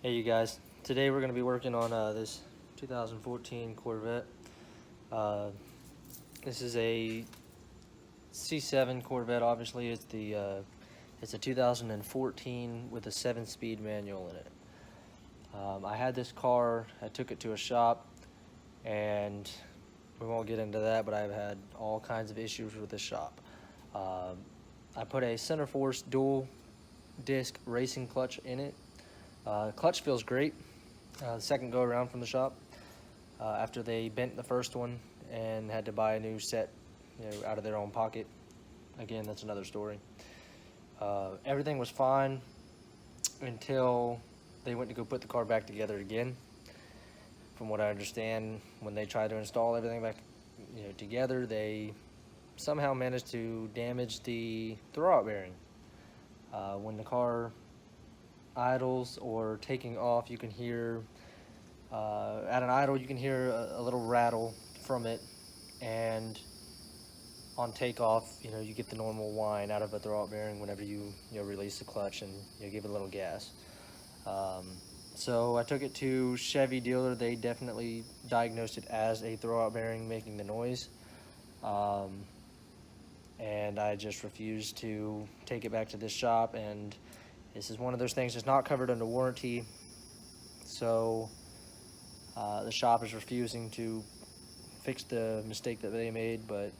Hey you guys, today we're going to be working on this 2014 Corvette. Uh, this is a C7 Corvette. Obviously it's a 2014 with a 7-speed manual in it. I had this car, I took it to a shop, and we won't get into that, but I've had all kinds of issues with the shop. I put a center force dual disc racing clutch in it. Clutch feels great. The second go around from the shop, after they bent the first one and had to buy a new set, out of their own pocket. Again, that's another story. Everything was fine until they went to go put the car back together again. From what I understand, when they tried to install everything back, together, they somehow managed to damage the throwout bearing. When the car idles or taking off, you can hear at an idle, you can hear a little rattle from it, and on takeoff, you get the normal whine out of a throwout bearing whenever you release the clutch and give it a little gas. So I took it to Chevy dealer. They definitely diagnosed it as a throwout bearing making the noise, and I just refused to take it back to this shop. And this is one of those things that's not covered under warranty, so the shop is refusing to fix the mistake that they made, but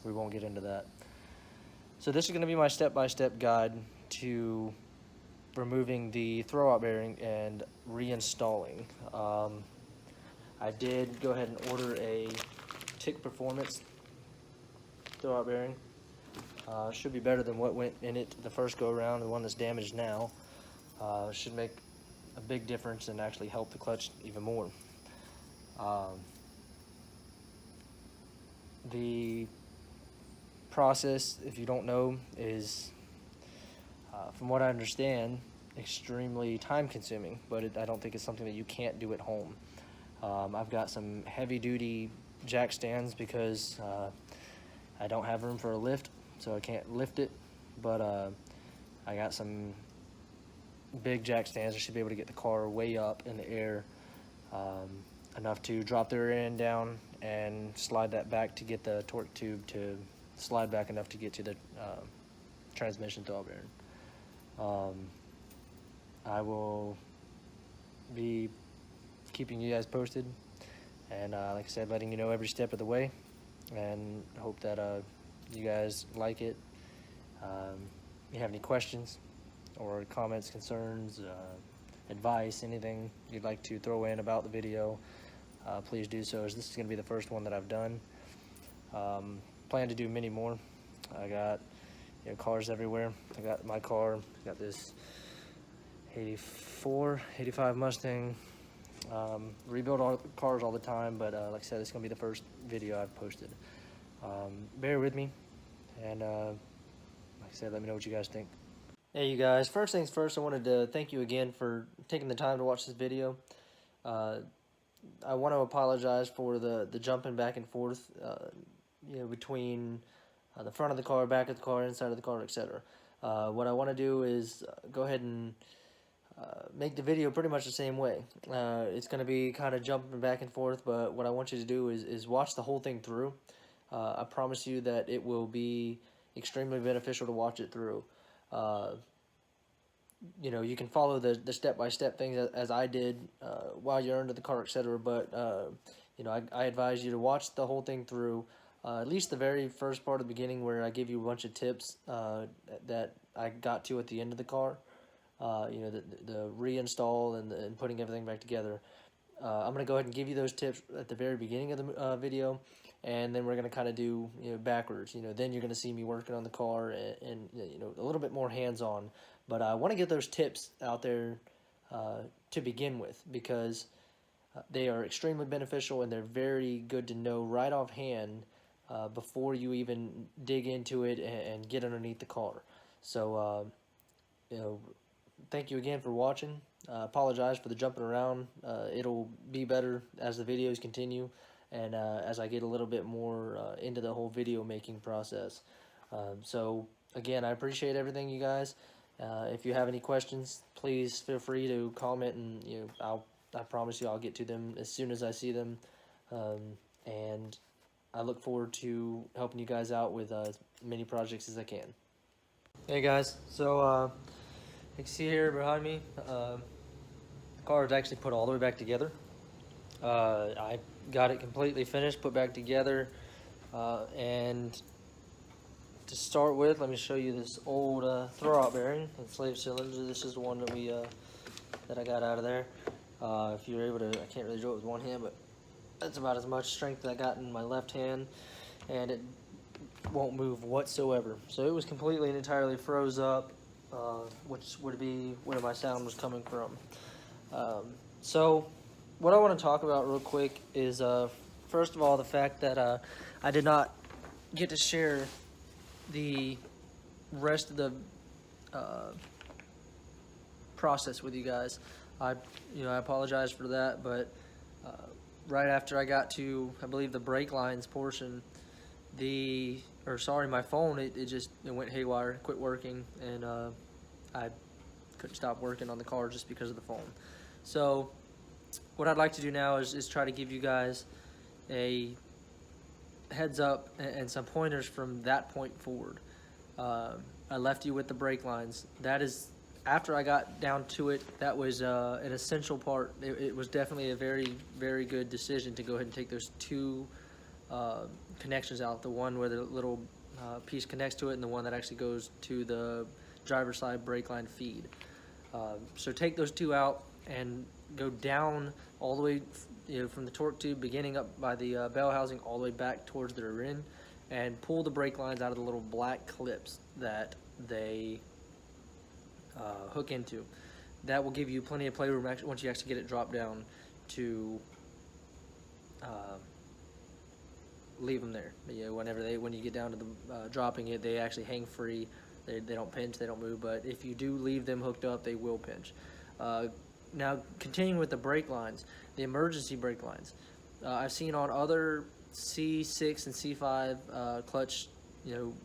we won't get into that. So this is going to be my step-by-step guide to removing the throwout bearing and reinstalling. I did go ahead and order a Tick Performance throwout bearing. Should be better than what went in it the first go around. The one that's damaged now should make a big difference and actually help the clutch even more. The process, if you don't know, is from what I understand, extremely time consuming, but I don't think it's something that you can't do at home. I've got some heavy duty jack stands because I don't have room for a lift, so I can't lift it, but I got some big jack stands. I should be able to get the car way up in the air, enough to drop the rear end down and slide that back to get the torque tube to slide back enough to get to the transmission throwout bearing. I will be keeping you guys posted, and like I said, letting you know every step of the way, and hope that you guys like it. If you have any questions or comments, concerns, advice, anything you'd like to throw in about the video, please do so, as this is going to be the first one that I've done. Plan to do many more. I got cars everywhere. I got my car, I got this 85 Mustang. Rebuild all cars all the time, but like I said, it's going to be the first video I've posted. Bear with me, and like I said, let me know what you guys think. Hey you guys, first things first, I wanted to thank you again for taking the time to watch this video. I want to apologize for the jumping back and forth, between the front of the car, back of the car, inside of the car, etc. What I want to do is go ahead and make the video pretty much the same way. It's going to be kind of jumping back and forth, but what I want you to do is watch the whole thing through. I promise you that it will be extremely beneficial to watch it through. You can follow the step-by-step things as I did while you're under the car, etc. But I advise you to watch the whole thing through, at least the very first part of the beginning, where I give you a bunch of tips that I got to at the end of the car. The reinstall and putting everything back together. I'm going to go ahead and give you those tips at the very beginning of the video, and then we're going to kind of do backwards. Then you're going to see me working on the car and a little bit more hands-on. But I want to get those tips out there to begin with, because they are extremely beneficial, and they're very good to know right offhand before you even dig into it and get underneath the car. So thank you again for watching. Apologize for the jumping around. It'll be better as the videos continue, and as I get a little bit more into the whole video making process. So again, I appreciate everything, you guys. If you have any questions, please feel free to comment, and I promise you I'll get to them as soon as I see them. And I look forward to helping you guys out with as many projects as I can. Hey guys, so you can see here behind me, the car is actually put all the way back together. I got it completely finished, put back together, and to start with, let me show you this old throwout bearing and slave cylinder. This is the one that that I got out of there. If you're able to, I can't really do it with one hand, but that's about as much strength that I got in my left hand, and it won't move whatsoever. So it was completely and entirely froze up, which would be where my sound was coming from. So what I want to talk about real quick is, first of all, the fact that I did not get to share the rest of the process with you guys. I apologize for that, but right after I got to, I believe, the brake lines portion, my phone, it went haywire, quit working, and I couldn't stop working on the car just because of the phone. So what I'd like to do now is try to give you guys a heads up and some pointers from that point forward. I left you with the brake lines. That is, after I got down to it, that was an essential part. It was definitely a very, very good decision to go ahead and take those two connections out, the one where the little piece connects to it and the one that actually goes to the driver's side brake line feed. So take those two out and go down all the way, from the torque tube beginning up by the bell housing all the way back towards the rear end, and pull the brake lines out of the little black clips that they hook into. That will give you plenty of playroom once you actually get it dropped down to leave them there. When you get down to the dropping it, they actually hang free. They don't pinch, they don't move, but if you do leave them hooked up, they will pinch. Now, continuing with the brake lines, the emergency brake lines. I've seen on other C6 and C5 clutch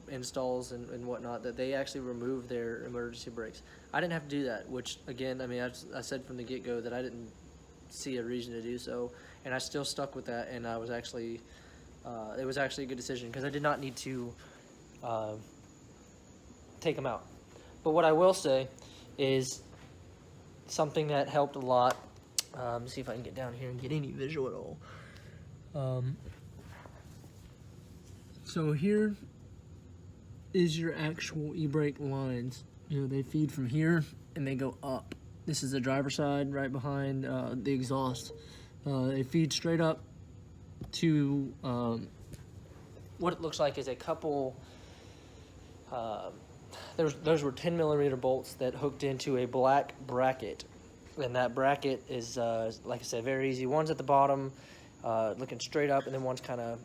installs and whatnot that they actually remove their emergency brakes. I didn't have to do that, which, again, I said from the get-go that I didn't see a reason to do so, and I still stuck with that, and I was actually it was actually a good decision because I did not need to take them out. But what I will say is something that helped a lot. Let me see if I can get down here and get any visual at all. So here is your actual e-brake lines. They feed from here and they go up. This is the driver's side right behind the exhaust. They feed straight up to what it looks like is a couple. Those were 10mm bolts that hooked into a black bracket, and that bracket is, like I said, very easy. One's at the bottom, looking straight up, and then one's kind of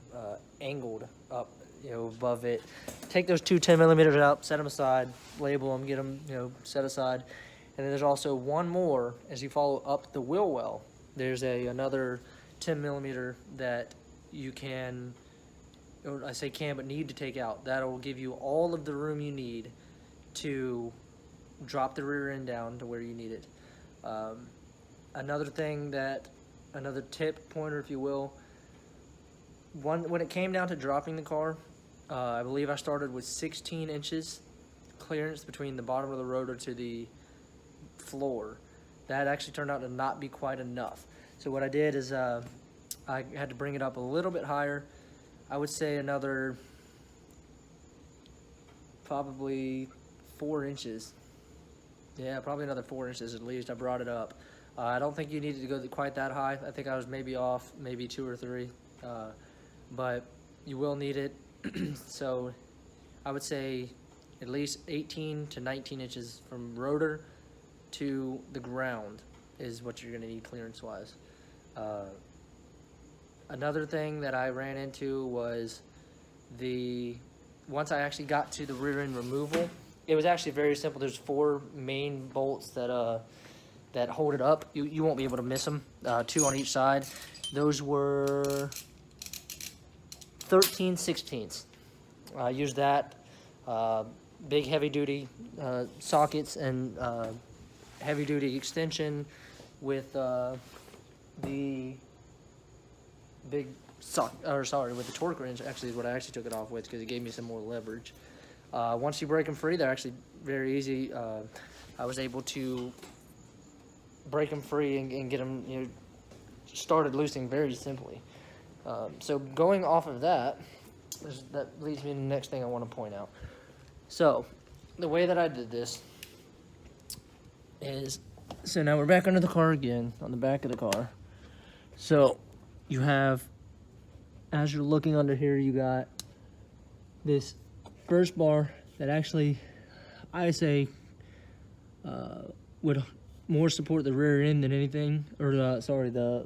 angled up, above it. Take those two 10mm out, set them aside, label them, get them, set aside. And then there's also one more as you follow up the wheel well. There's another 10mm that you can, or I say can, but need to take out. That'll give you all of the room you need to drop the rear end down to where you need it. Another tip, pointer, if you will, when it came down to dropping the car, I believe I started with 16 inches clearance between the bottom of the rotor to the floor. That actually turned out to not be quite enough. So what I did is I had to bring it up a little bit higher. I would say another probably 4 inches. Yeah, probably another 4 inches at least. I brought it up. I don't think you needed to go quite that high. I think I was maybe off, maybe 2 or 3. But you will need it. So I would say at least 18 to 19 inches from rotor to the ground is what you're going to need clearance-wise. Another thing that I ran into was once I actually got to the rear end removal, it was actually very simple. There's 4 main bolts that hold it up. You won't be able to miss them. 2 on each side. Those were 13/16. I used that. big heavy duty sockets and heavy duty extension with the big with the torque wrench actually is what I actually took it off with, because it gave me some more leverage. Once you break them free, they're actually very easy. I was able to break them free and get them, you know, started loosening very simply. So going off of that, that leads me to the next thing I want to point out. So the way that I did this is, so now we're back under the car again, on the back of the car. So you have, as you're looking under here, you got this first bar that actually, I say, would more support the rear end than anything, or the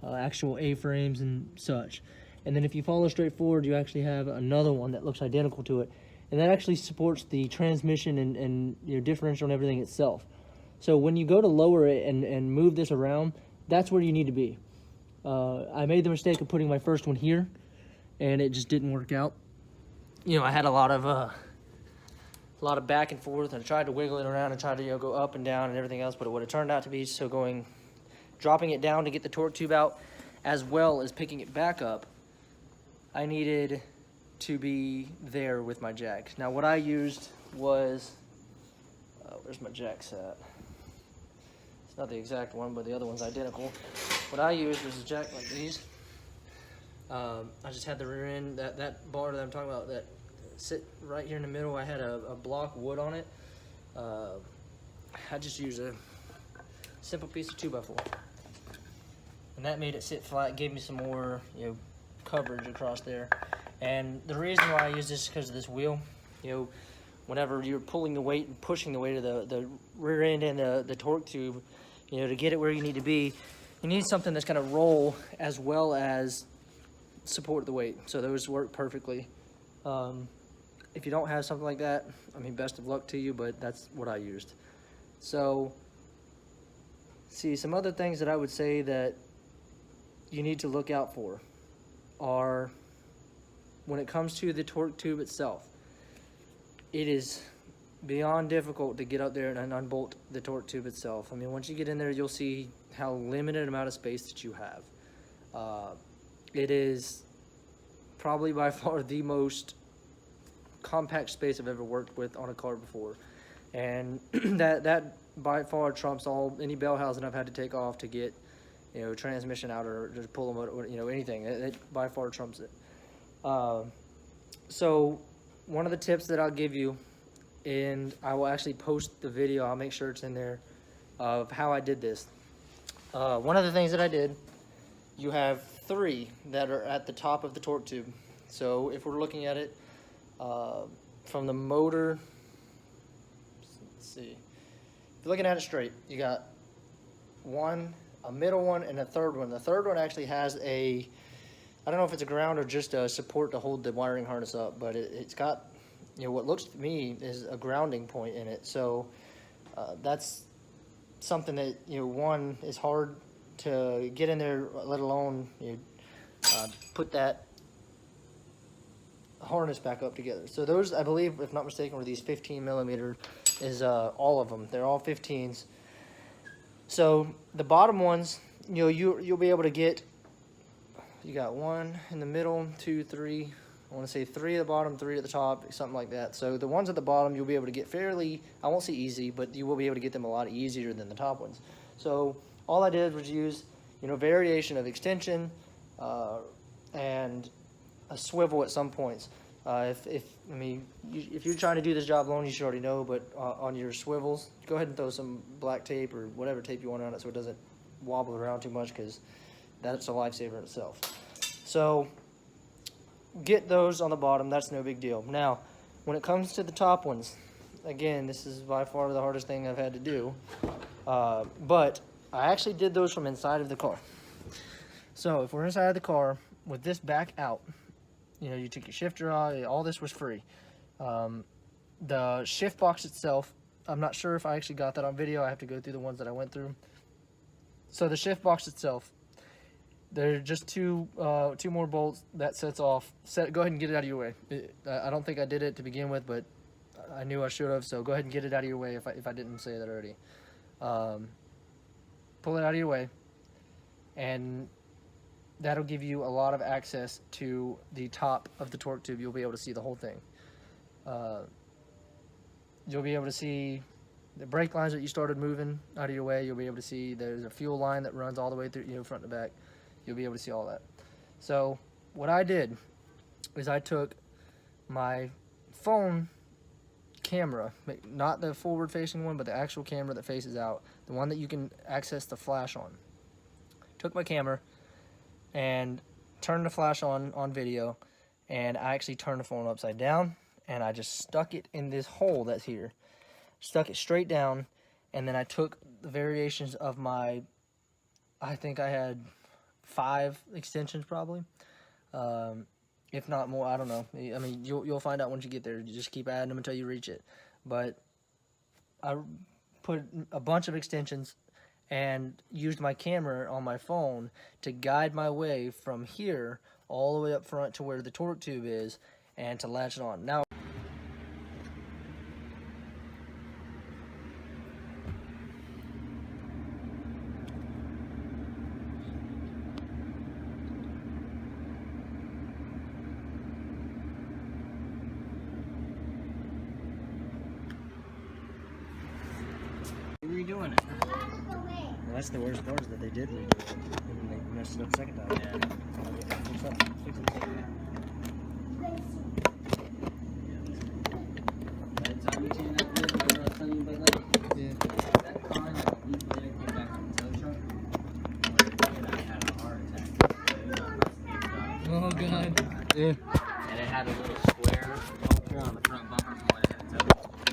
actual A-frames and such. And then if you follow straight forward, you actually have another one that looks identical to it, and that actually supports the transmission and your differential and everything itself. So when you go to lower it and move this around, that's where you need to be. I made the mistake of putting my first one here, and it just didn't work out. You know, I had a lot of back and forth, and I tried to wiggle it around and tried to, you know, go up and down and everything else, but what it turned out to be, so dropping it down to get the torque tube out, as well as picking it back up, I needed to be there with my jacks. Now what I used was, where's my jacks at? It's not the exact one, but the other one's identical. What I used was a jack like these. I just had the rear end, that bar that I'm talking about, that sit right here in the middle. I had a block wood on it. I just used a simple piece of 2x4, and that made it sit flat, gave me some more, you know, coverage across there. And the reason why I use this is because of this wheel. You know, whenever you're pulling the weight and pushing the weight of the rear end and the torque tube, you know, to get it where you need to be, you need something that's going to roll as well as support the weight. So those work perfectly. If you don't have something like that, I mean, best of luck to you, but that's what I used. So, see, some other things that I would say that you need to look out for are, when it comes to the torque tube itself, it is beyond difficult to get up there and unbolt the torque tube itself. I mean, once you get in there, you'll see how limited amount of space that you have. It is probably by far the most compact space I've ever worked with on a car before, and that by far trumps any bell housing I've had to take off to get, you know, transmission out or just pull them out, or, you know, anything. It by far trumps it. So one of the tips that I'll give you, and I will actually post the video, I'll make sure it's in there, of how I did this. One of the things that I did, you have 3 that are at the top of the torque tube. So if we're looking at it from the motor, let's see, if you're looking at it straight, you got one, a middle one, and a third one. The third one actually has I don't know if it's a ground or just a support to hold the wiring harness up, but it's got, you know, what looks to me is a grounding point in it. So that's something that, you know, one, is hard to get in there, let alone, you know, put that harness back up together. So those, I believe, if not mistaken, were these 15 millimeter, is all of them. They're all 15s. So the bottom ones, you know, you'll be able to get, you got 1 in the middle, 2, 3, I want to say 3 at the bottom, 3 at the top, something like that. So the ones at the bottom you'll be able to get fairly, I won't say easy, but you will be able to get them a lot easier than the top ones. So all I did was use, you know, variation of extension and a swivel at some points. If you're trying to do this job alone, you should already know, but on your swivels, go ahead and throw some black tape or whatever tape you want on it so it doesn't wobble around too much, because that's a lifesaver in itself. So get those on the bottom, that's no big deal. Now, when it comes to the top ones, again, this is by far the hardest thing I've had to do, but I actually did those from inside of the car. So if we're inside of the car with this back out, you know, you took your shifter out, all this was free. The shift box itself, I'm not sure if I actually got that on video. I have to go through the ones that I went through. So the shift box itself, there are just two more bolts that sets off. Go ahead and get it out of your way. I don't think I did it to begin with, but I knew I should have, so go ahead and get it out of your way if I didn't say that already. Pull it out of your way, and that'll give you a lot of access to the top of the torque tube. You'll be able to see the whole thing. You'll be able to see the brake lines that you started moving out of your way. You'll be able to see there's a fuel line that runs all the way through, you know, front to back. You'll be able to see all that. So what I did is I took my phone camera, not the forward facing one, but the actual camera that faces out, the one that you can access the flash on. Took my camera and turned the flash on video, and I actually turned the phone upside down, and I just stuck it in this hole that's here. Stuck it straight down, and then I took the variations of my, I think I had 5 extensions probably, if not more, I don't know. I mean, you'll find out once you get there. You just keep adding them until you reach it. But I put a bunch of extensions and used my camera on my phone to guide my way from here all the way up front to where the torque tube is and to latch it on. Now, redoing it. Well, that's the worst part, is that they did redo it and they messed it up the second time. Yeah. Fix it. Fix it. Yeah. That car like a week later came back from the tow truck. And I had a heart attack. Oh god. Yeah. And it had a little square puncture on the front bumper from when it had towed.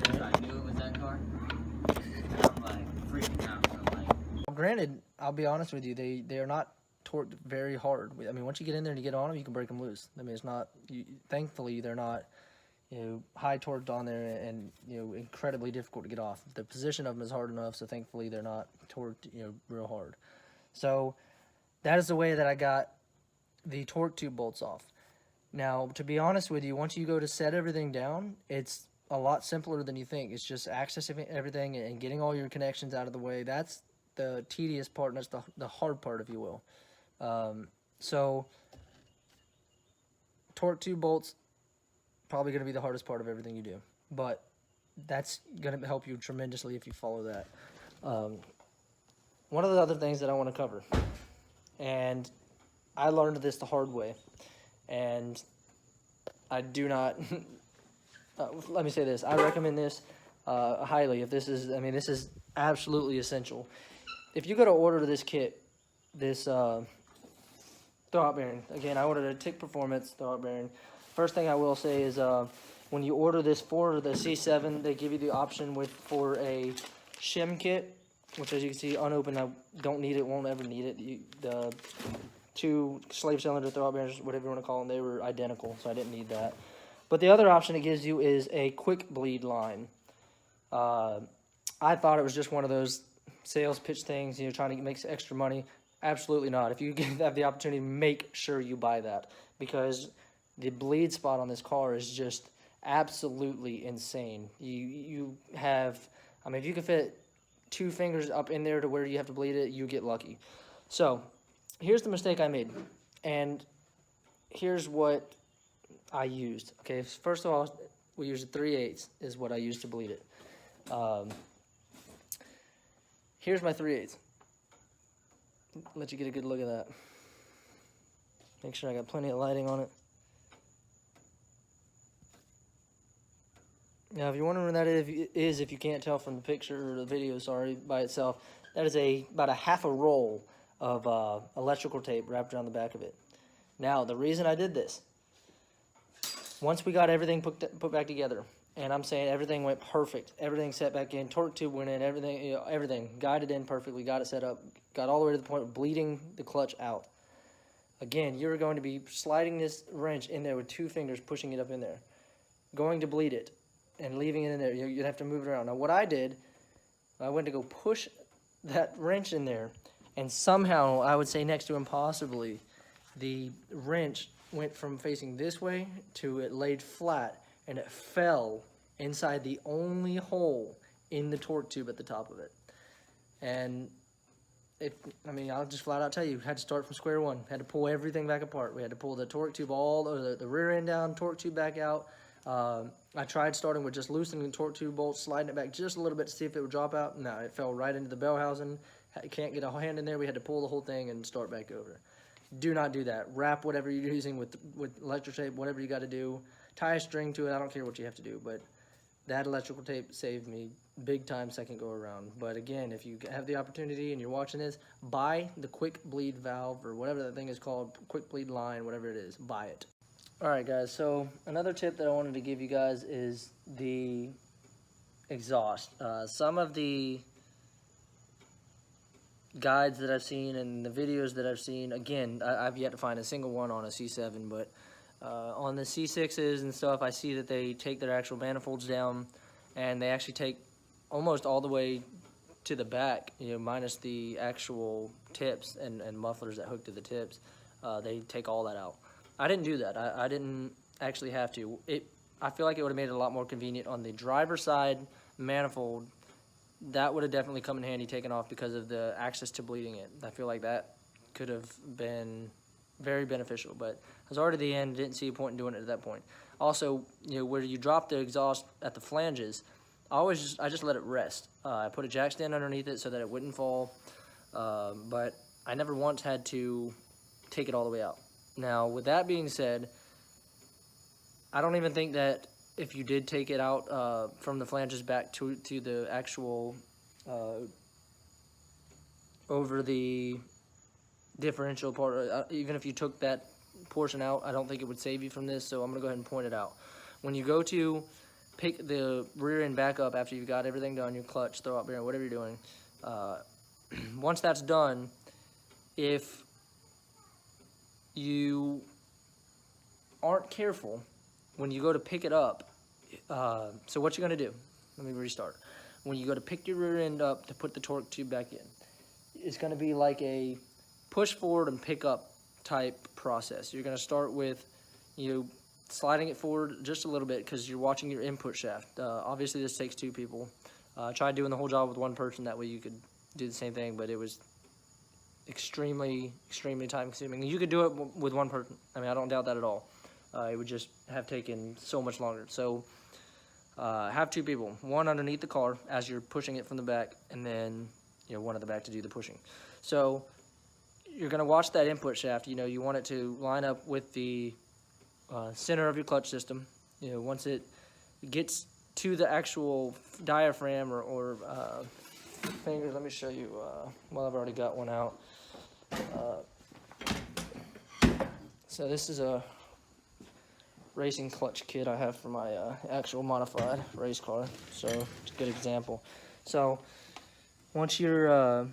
So I knew it was that car. And I'm like freaking out. I'm like, Granted, I'll be honest with you, they are not torqued very hard. I mean, once you get in there and you get on them, you can break them loose. I mean, it's not. Thankfully, they're not, you know, high torqued on there and, you know, incredibly difficult to get off. The position of them is hard enough, so thankfully they're not torqued, you know, real hard. So that is the way that I got the torque tube bolts off. Now, to be honest with you, once you go to set everything down, it's a lot simpler than you think. It's just accessing everything and getting all your connections out of the way. That's the tedious part, and that's the hard part, if you will. So torque tube bolts, probably going to be the hardest part of everything you do, but that's going to help you tremendously if you follow that. One of the other things that I want to cover, and I learned this the hard way, and I do not let me say this, I recommend this highly. If this is, I mean, this is absolutely essential. If you go to order this kit, this throwout bearing, again, I ordered a Tick Performance throwout bearing. First thing I will say is when you order this for the C7, they give you the option for a shim kit, which, as you can see, unopened. I don't need it, won't ever need it. The 2 slave cylinder throwout bearings, whatever you want to call them, they were identical, so I didn't need that. But the other option it gives you is a quick bleed line. I thought it was just one of those sales pitch things, you know, trying to make extra money. Absolutely not. If you have the opportunity, make sure you buy that, because the bleed spot on this car is just absolutely insane. You have, I mean, if you can fit 2 fingers up in there to where you have to bleed it, you get lucky. So here's the mistake I made, and here's what I used. Okay, first of all, we used a 3/8 is what I used to bleed it. Here's my 3/8. Let you get a good look at that. Make sure I got plenty of lighting on it. Now, if you're wondering what that is, if you can't tell from the picture or the video, sorry, by itself, that is about a half a roll of electrical tape wrapped around the back of it. Now, the reason I did this, once we got everything put back together, and I'm saying everything went perfect, everything set back in, torque tube went in, everything, you know, everything guided in perfectly, got it set up, got all the way to the point of bleeding the clutch out. Again, you're going to be sliding this wrench in there with 2 fingers, pushing it up in there, going to bleed it, and leaving it in there. You'd have to move it around. Now, what I did, I went to go push that wrench in there, and somehow, I would say next to impossibly, the wrench went from facing this way to it laid flat, and it fell inside the only hole in the torque tube at the top of it. And I'll just flat out tell you, had to start from square one. Had to pull everything back apart. We had to pull the torque tube the rear end down, torque tube back out. I tried starting with just loosening the torque tube bolts, sliding it back just a little bit to see if it would drop out. No, it fell right into the bell housing. Can't get a hand in there. We had to pull the whole thing and start back over. Do not do that. Wrap whatever you're using with electric tape, whatever you got to do. Tie a string to it. I don't care what you have to do, but that electrical tape saved me big time second go around. But again, if you have the opportunity and you're watching this, buy the quick bleed valve or whatever that thing is called, quick bleed line, whatever it is, buy it. All right, guys, so another tip that I wanted to give you guys is the exhaust. Some of the guides that I've seen and the videos that I've seen, again, I've yet to find a single one on a C7, but on the C6s and stuff, I see that they take their actual manifolds down and they actually take almost all the way to the back, minus the actual tips and mufflers that hook to the tips. They take all that out. I didn't do that. I didn't actually have to. I feel like it would have made it a lot more convenient on the driver's side manifold. That would have definitely come in handy taken off because of the access to bleeding it. I feel like that could have been very beneficial, but I was already at the end, didn't see a point in doing it at that point. Also, where you drop the exhaust at the flanges, I just let it rest. I put a jack stand underneath it so that it wouldn't fall, but I never once had to take it all the way out. Now, with that being said, I don't even think that if you did take it out from the flanges back to the actual over the differential part, even if you took that portion out, I don't think it would save you from this, so I'm going to go ahead and point it out. When you go to pick the rear end back up after you've got everything done, your clutch, throwout bearing, whatever you're doing, once that's done, if you aren't careful, when you go to pick it up, so what you're going to do, let me restart. When you go to pick your rear end up to put the torque tube back in, it's going to be like a push forward and pick up type process. You're going to start with, sliding it forward just a little bit because you're watching your input shaft. Obviously, this takes two people. I tried doing the whole job with one person. That way you could do the same thing, but it was extremely time consuming. You could do it with one person. I don't doubt that at all. It would just have taken so much longer. So have two people, one underneath the car as you're pushing it from the back, and then one at the back to do the pushing. So you're going to watch that input shaft. You want it to line up with the center of your clutch system. Once it gets to the actual diaphragm or fingers, let me show you. Well, I've already got one out. So this is a racing clutch kit I have for my actual modified race car. So it's a good example. So once you're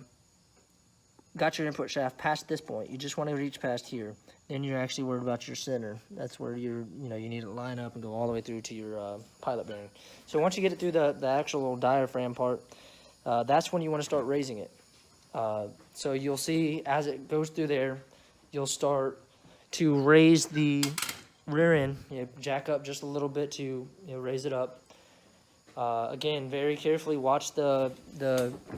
got your input shaft past this point, you just want to reach past here. Then you're actually worried about your center. That's where you need to line up and go all the way through to your pilot bearing. So once you get it through the actual diaphragm part, that's when you want to start raising it. So you'll see as it goes through there, you'll start to raise the rear end, jack up just a little bit to raise it up. Again, very carefully watch the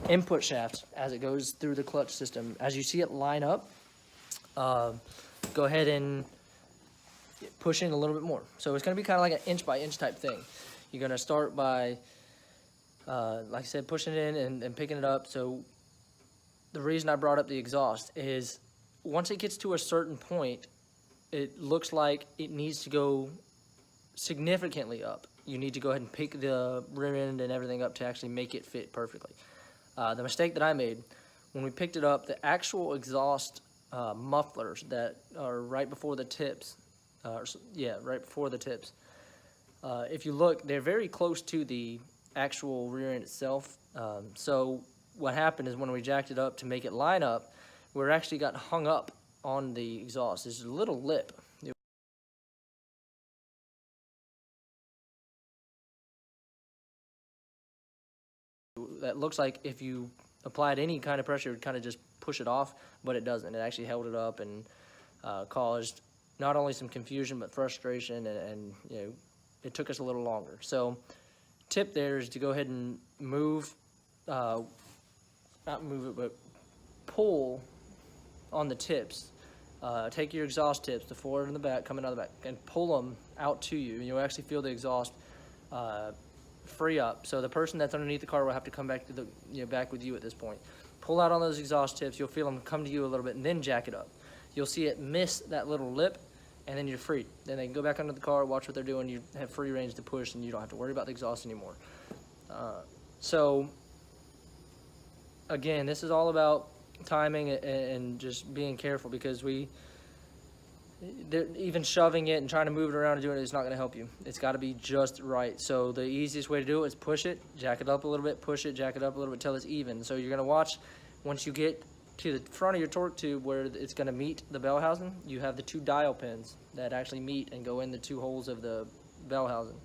input shaft as it goes through the clutch system. As you see it line up, go ahead and push in a little bit more. So it's going to be kind of like an inch by inch type thing. You're going to start by, like I said, pushing it in and picking it up. So the reason I brought up the exhaust is once it gets to a certain point, it looks like it needs to go significantly up. You need to go ahead and pick the rear end and everything up to actually make it fit perfectly. The mistake that I made, when we picked it up, the actual exhaust mufflers that are right before the tips, right before the tips, if you look, they're very close to the actual rear end itself. So what happened is when we jacked it up to make it line up, we actually got hung up on the exhaust. There's a little lip. That looks like if you applied any kind of pressure, it would kind of just push it off, but it doesn't. It actually held it up and caused not only some confusion but frustration, and it took us a little longer. So tip there is to go ahead and move, not move it, but pull on the tips. Take your exhaust tips, the forward and the back, coming out of the back, and pull them out to you. And you'll actually feel the exhaust free up. So the person that's underneath the car will have to come back to the back with you at this point. Pull out on those exhaust tips. You'll feel them come to you a little bit, and then jack it up. You'll see it miss that little lip, and then you're free. Then they can go back under the car, watch what they're doing. You have free range to push, and you don't have to worry about the exhaust anymore. So again, this is all about timing and just being careful, because even shoving it and trying to move it around and doing it is not going to help you. It's got to be just right. So the easiest way to do it is push it, jack it up a little bit, push it, jack it up a little bit till it's even. So you're going to watch, once you get to the front of your torque tube where it's going to meet the bell housing, you have the 2 dial pins that actually meet and go in the 2 holes of the bell housing.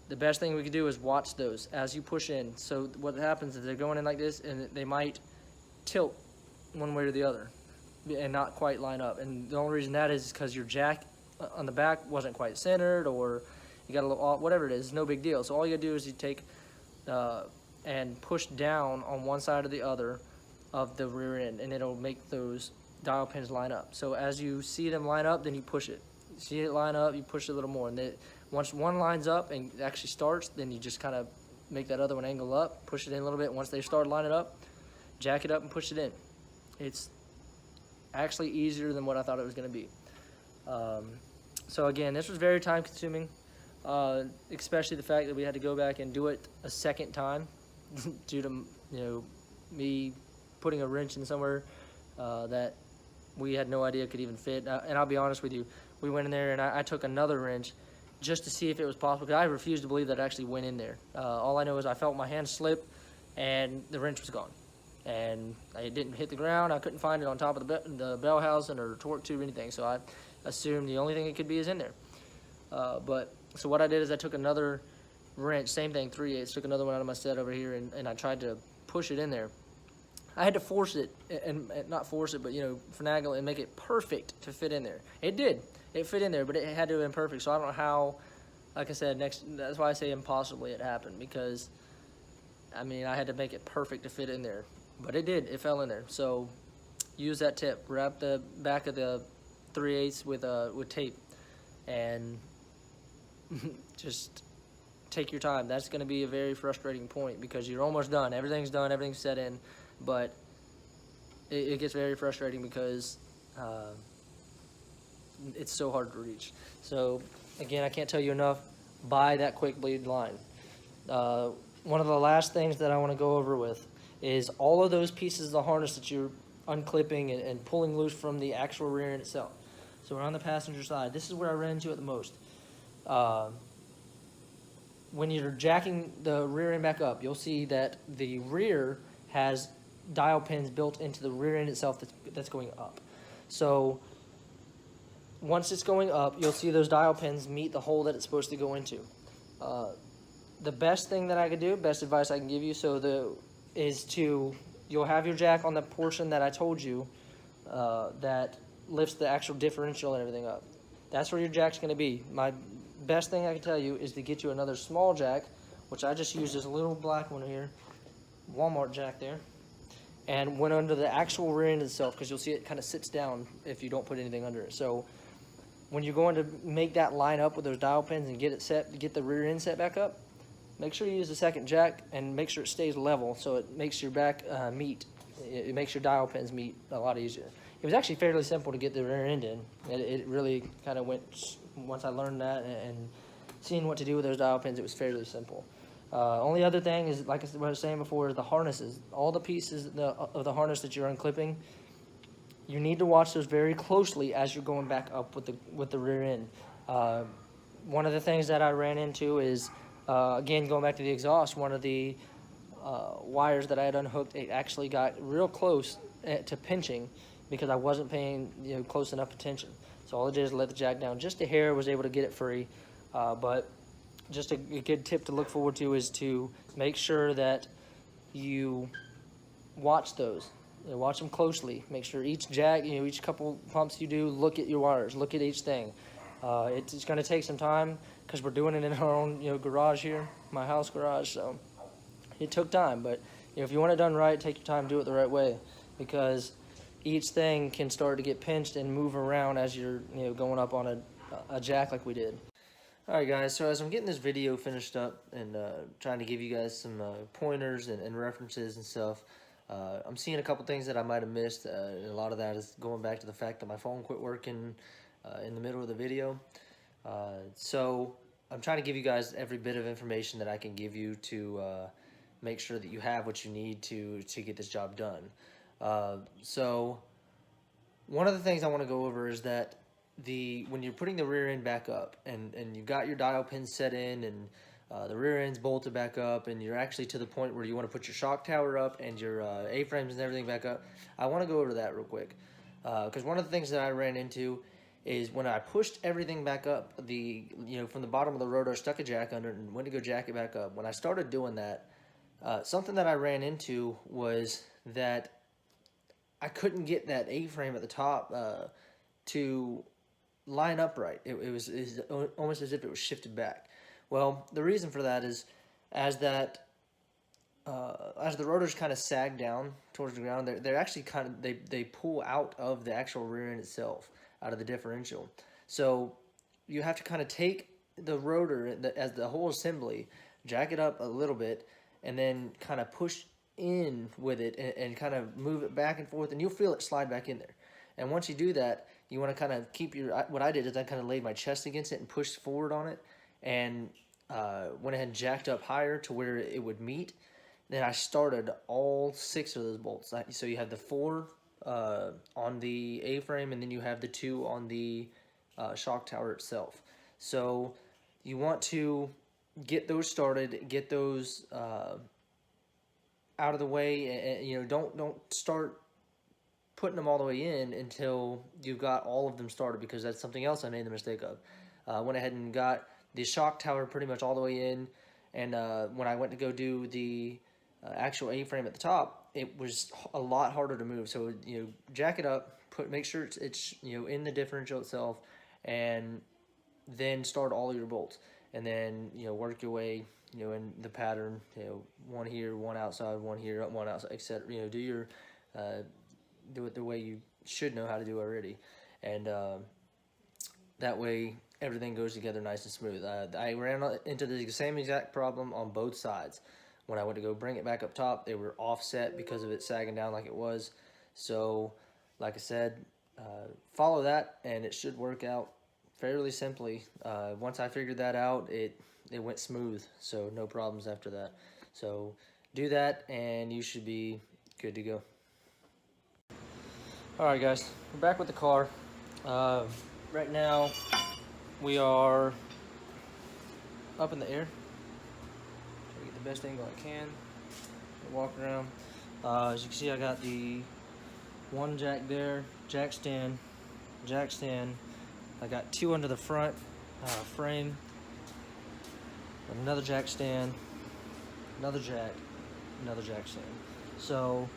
The best thing we could do is watch those as you push in. So what happens is they're going in like this, and they might tilt one way or the other and not quite line up. And the only reason that is because your jack on the back wasn't quite centered, or you got a little off, whatever it is, no big deal. So all you gotta do is you take and push down on one side or the other of the rear end, and it'll make those dial pins line up. So as you see them line up, then you push it. See it line up, you push it a little more, and once one lines up and actually starts, then you just kind of make that other one angle up, push it in a little bit. Once they start lining up, jack it up and push it in. It's actually easier than what I thought it was going to be. So again, this was very time consuming, especially the fact that we had to go back and do it a second time due to me putting a wrench in somewhere that we had no idea could even fit. And I'll be honest with you, we went in there and I took another wrench just to see if it was possible, because I refused to believe that it actually went in there. All I know is I felt my hand slip and the wrench was gone. And it didn't hit the ground. I couldn't find it on top of the bell housing or torque tube or anything, so I assumed the only thing it could be is in there. So what I did is I took another wrench, same thing, 3/8, took another one out of my set over here, and I tried to push it in there. I had to force it, and not force it, but finagle it and make it perfect to fit in there. It did. It fit in there, but it had to have been perfect. So I don't know how, like I said, that's why I say impossibly it happened, because, I mean, I had to make it perfect to fit in there. But it did. It fell in there. So use that tip. Wrap the back of the 3/8 with tape, and just take your time. That's going to be a very frustrating point, because you're almost done. Everything's done. Everything's set in. But it gets very frustrating because it's so hard to reach. So again, I can't tell you enough, buy that quick bleed line. One of the last things that I want to go over with is all of those pieces of the harness that you're unclipping and pulling loose from the actual rear end itself. So we're on the passenger side. This is where I ran into it the most. When you're jacking the rear end back up, you'll see that the rear has dial pins built into the rear end itself that's going up. So once it's going up, you'll see those dial pins meet the hole that it's supposed to go into. The best thing that I could do, best advice I can give you, you'll have your jack on the portion that I told you that lifts the actual differential and everything up. That's where your jack's going to be. My best thing I can tell you is to get you another small jack, which I just used this little black one here, Walmart jack there, and went under the actual rear end itself, because you'll see it kind of sits down if you don't put anything under it. So when you're going to make that line up with those dial pins and get it set, get the rear end set back up, make sure you use the second jack and make sure it stays level, so it makes your back meet. It makes your dial pins meet a lot easier. It was actually fairly simple to get the rear end in. It really kind of went, once I learned that and seeing what to do with those dial pins, it was fairly simple. Only other thing is, like I was saying before, is the harnesses. All the pieces of the harness that you're unclipping, you need to watch those very closely as you're going back up with the rear end. One of the things that I ran into is, again, going back to the exhaust, one of the wires that I had unhooked, it actually got real close to pinching because I wasn't paying close enough attention. So all I did is let the jack down just a hair, was able to get it free. But just a good tip to look forward to is to make sure that you watch those. watch them closely. Make sure each jack, each couple pumps you do, look at your wires, look at each thing. It's going to take some time because we're doing it in our own, garage here, my house garage. So it took time, but if you want it done right, take your time, do it the right way, because each thing can start to get pinched and move around as you're, going up on a jack like we did. Alright guys, so as I'm getting this video finished up and trying to give you guys some pointers and references and stuff, I'm seeing a couple things that I might have missed, and a lot of that is going back to the fact that my phone quit working in the middle of the video. So I'm trying to give you guys every bit of information that I can give you to make sure that you have what you need to get this job done. So one of the things I want to go over is that when you're putting the rear end back up and you've got your dial pins set in and the rear end's bolted back up and you're actually to the point where you want to put your shock tower up and your A-frames and everything back up, I want to go over that real quick, because one of the things that I ran into is when I pushed everything back up, from the bottom of the rotor, I stuck a jack under it and went to go jack it back up. When I started doing that, something that I ran into was that I couldn't get that A-frame at the top to line up right. It was almost as if it was shifted back. Well, the reason for that is as the rotors kind of sag down towards the ground, they're actually they pull out of the actual rear end itself, out of the differential. So you have to kind of take the rotor as the whole assembly, jack it up a little bit, and then kind of push in with it and kind of move it back and forth, and you'll feel it slide back in there. And once you do that, you want to kind of keep what I did is I kind of laid my chest against it and pushed forward on it, and went ahead and jacked up higher to where it would meet. Then I started all 6 of those bolts. So you have the 4 on the A-frame, and then you have the 2 on the shock tower itself. So you want to get those started, get those out of the way, and don't start putting them all the way in until you've got all of them started, because that's something else I made the mistake of. Went ahead and got the shock tower pretty much all the way in, and when I went to go do the actual A-frame at the top, it was a lot harder to move. So jack it up, make sure it's in the differential itself, and then start all your bolts, and then work your way in the pattern, one here, one outside, one here, one outside, etc. Do it the way you should know how to do already, and that way everything goes together nice and smooth. I ran into the same exact problem on both sides. When I went to go bring it back up top, they were offset because of it sagging down like it was. So like I said, follow that and it should work out fairly simply. Once I figured that out, it went smooth, so no problems after that. So do that and you should be good to go. Alright guys, we're back with the car. Right now we are up in the air. Try to get the best angle I can. Walk around. As you can see, I got the one jack there, jack stand. I got 2 under the front frame. Another jack stand, another jack stand. So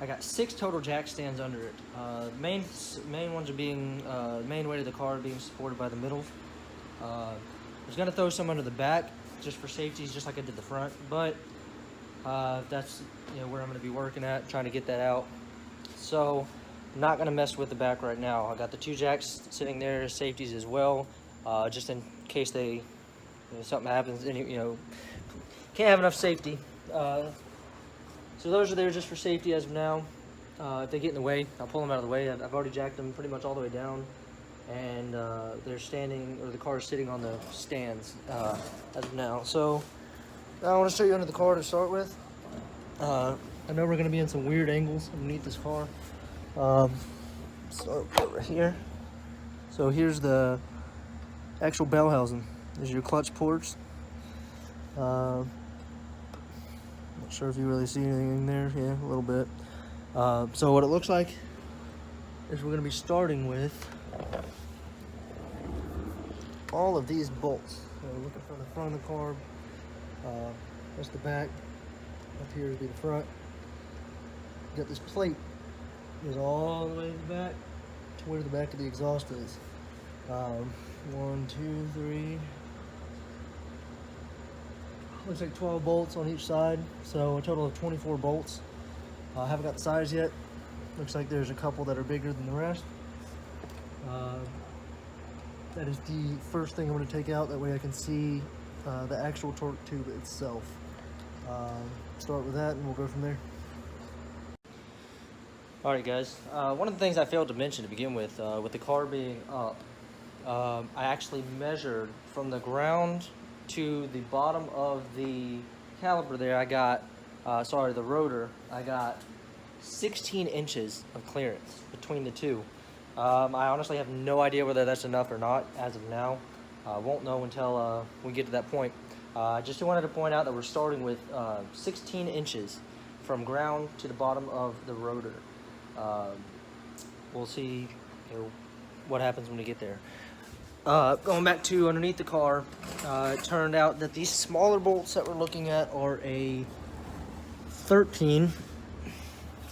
I got 6 total jack stands under it. Main ones are being main weight of the car being supported by the middle. I was gonna throw some under the back just for safeties, just like I did the front, but that's where I'm gonna be working at, trying to get that out. So I'm not gonna mess with the back right now. I got the 2 jacks sitting there as safeties as well, just in case something happens. Can't have enough safety. So those are there just for safety as of now. If they get in the way, I'll pull them out of the way. I've already jacked them pretty much all the way down, and they're standing, or the car is sitting on the stands as of now. So I want to show you under the car to start with. I know we're going to be in some weird angles underneath this car. Start over here. So here's the actual bell housing. There's your clutch ports. Not sure if you really see anything in there. Yeah, a little bit. So what it looks like is we're going to be starting with all of these bolts. So looking from the front of the car, that's the back. Up here would be the front. got this plate goes all the way to the back to where the back of the exhaust is. 1, 2, 3. Looks like 12 bolts on each side, so a total of 24 bolts. I haven't got the size yet. Looks like there's a couple that are bigger than the rest. That is the first thing I'm going to take out. That way I can see the actual torque tube itself. Start with that and we'll go from there. Alright guys, one of the things I failed to mention to begin with the car being up, I actually measured from the ground to the bottom of the caliper there. I got, the rotor, I got 16 inches of clearance between the two. I honestly have no idea whether that's enough or not as of now. Won't know until we get to that point. Just wanted to point out that we're starting with 16 inches from ground to the bottom of the rotor. We'll see what happens when we get there. Going back to underneath the car, it turned out that these smaller bolts that we're looking at are a 13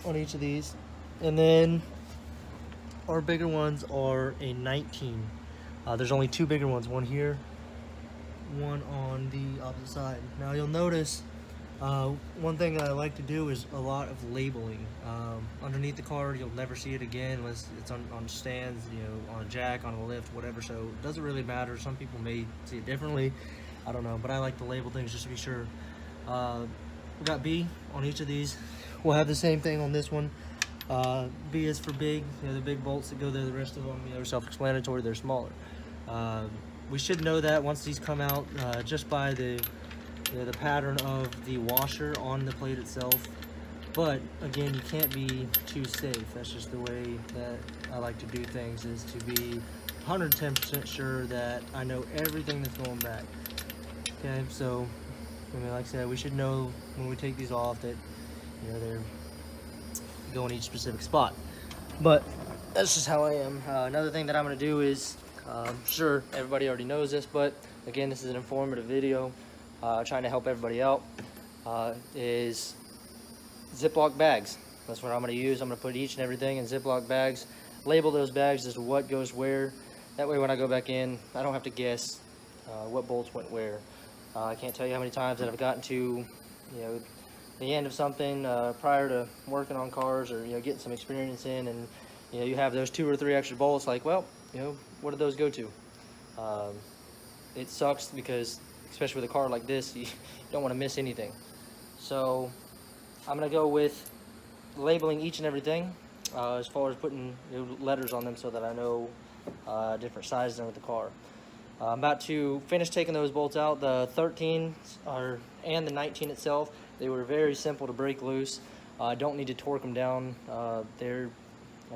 on each of these, and then our bigger ones are a 19. There's only two bigger ones, one here, one on the opposite side. Now you'll notice one thing I like to do is a lot of labeling. Underneath the car, you'll never see it again unless it's on stands, on a jack, on a lift, whatever. So it doesn't really matter. Some people may see it differently. I don't know, but I like to label things just to be sure. We got B on each of these. We'll have the same thing on this one. B is for big. The big bolts that go there. The rest of them, are self-explanatory. They're smaller. We should know that once these come out, just by the pattern of the washer on the plate itself. But again, you can't be too safe. That's just the way that I like to do things, is to be 110% sure that I know everything that's going back. Okay, so like I said, we should know when we take these off that they're going each specific spot. But that's just how I am. Another thing that I'm going to do is, sure everybody already knows this, but again, this is an informative video. Trying to help everybody out, is Ziploc bags. That's what I'm going to use. I'm going to put each and everything in Ziploc bags, label those bags as to what goes where. That way when I go back in, I don't have to guess what bolts went where. I can't tell you how many times that I've gotten to the end of something prior to working on cars, or getting some experience in, and you have those 2 or 3 extra bolts, like, well, what did those go to? It sucks because, especially with a car like this, you don't want to miss anything. So I'm going to go with labeling each and everything, as far as putting letters on them so that I know different sizes of the car. I'm about to finish taking those bolts out. The 13 and the 19 itself, they were very simple to break loose. Don't need to torque them down.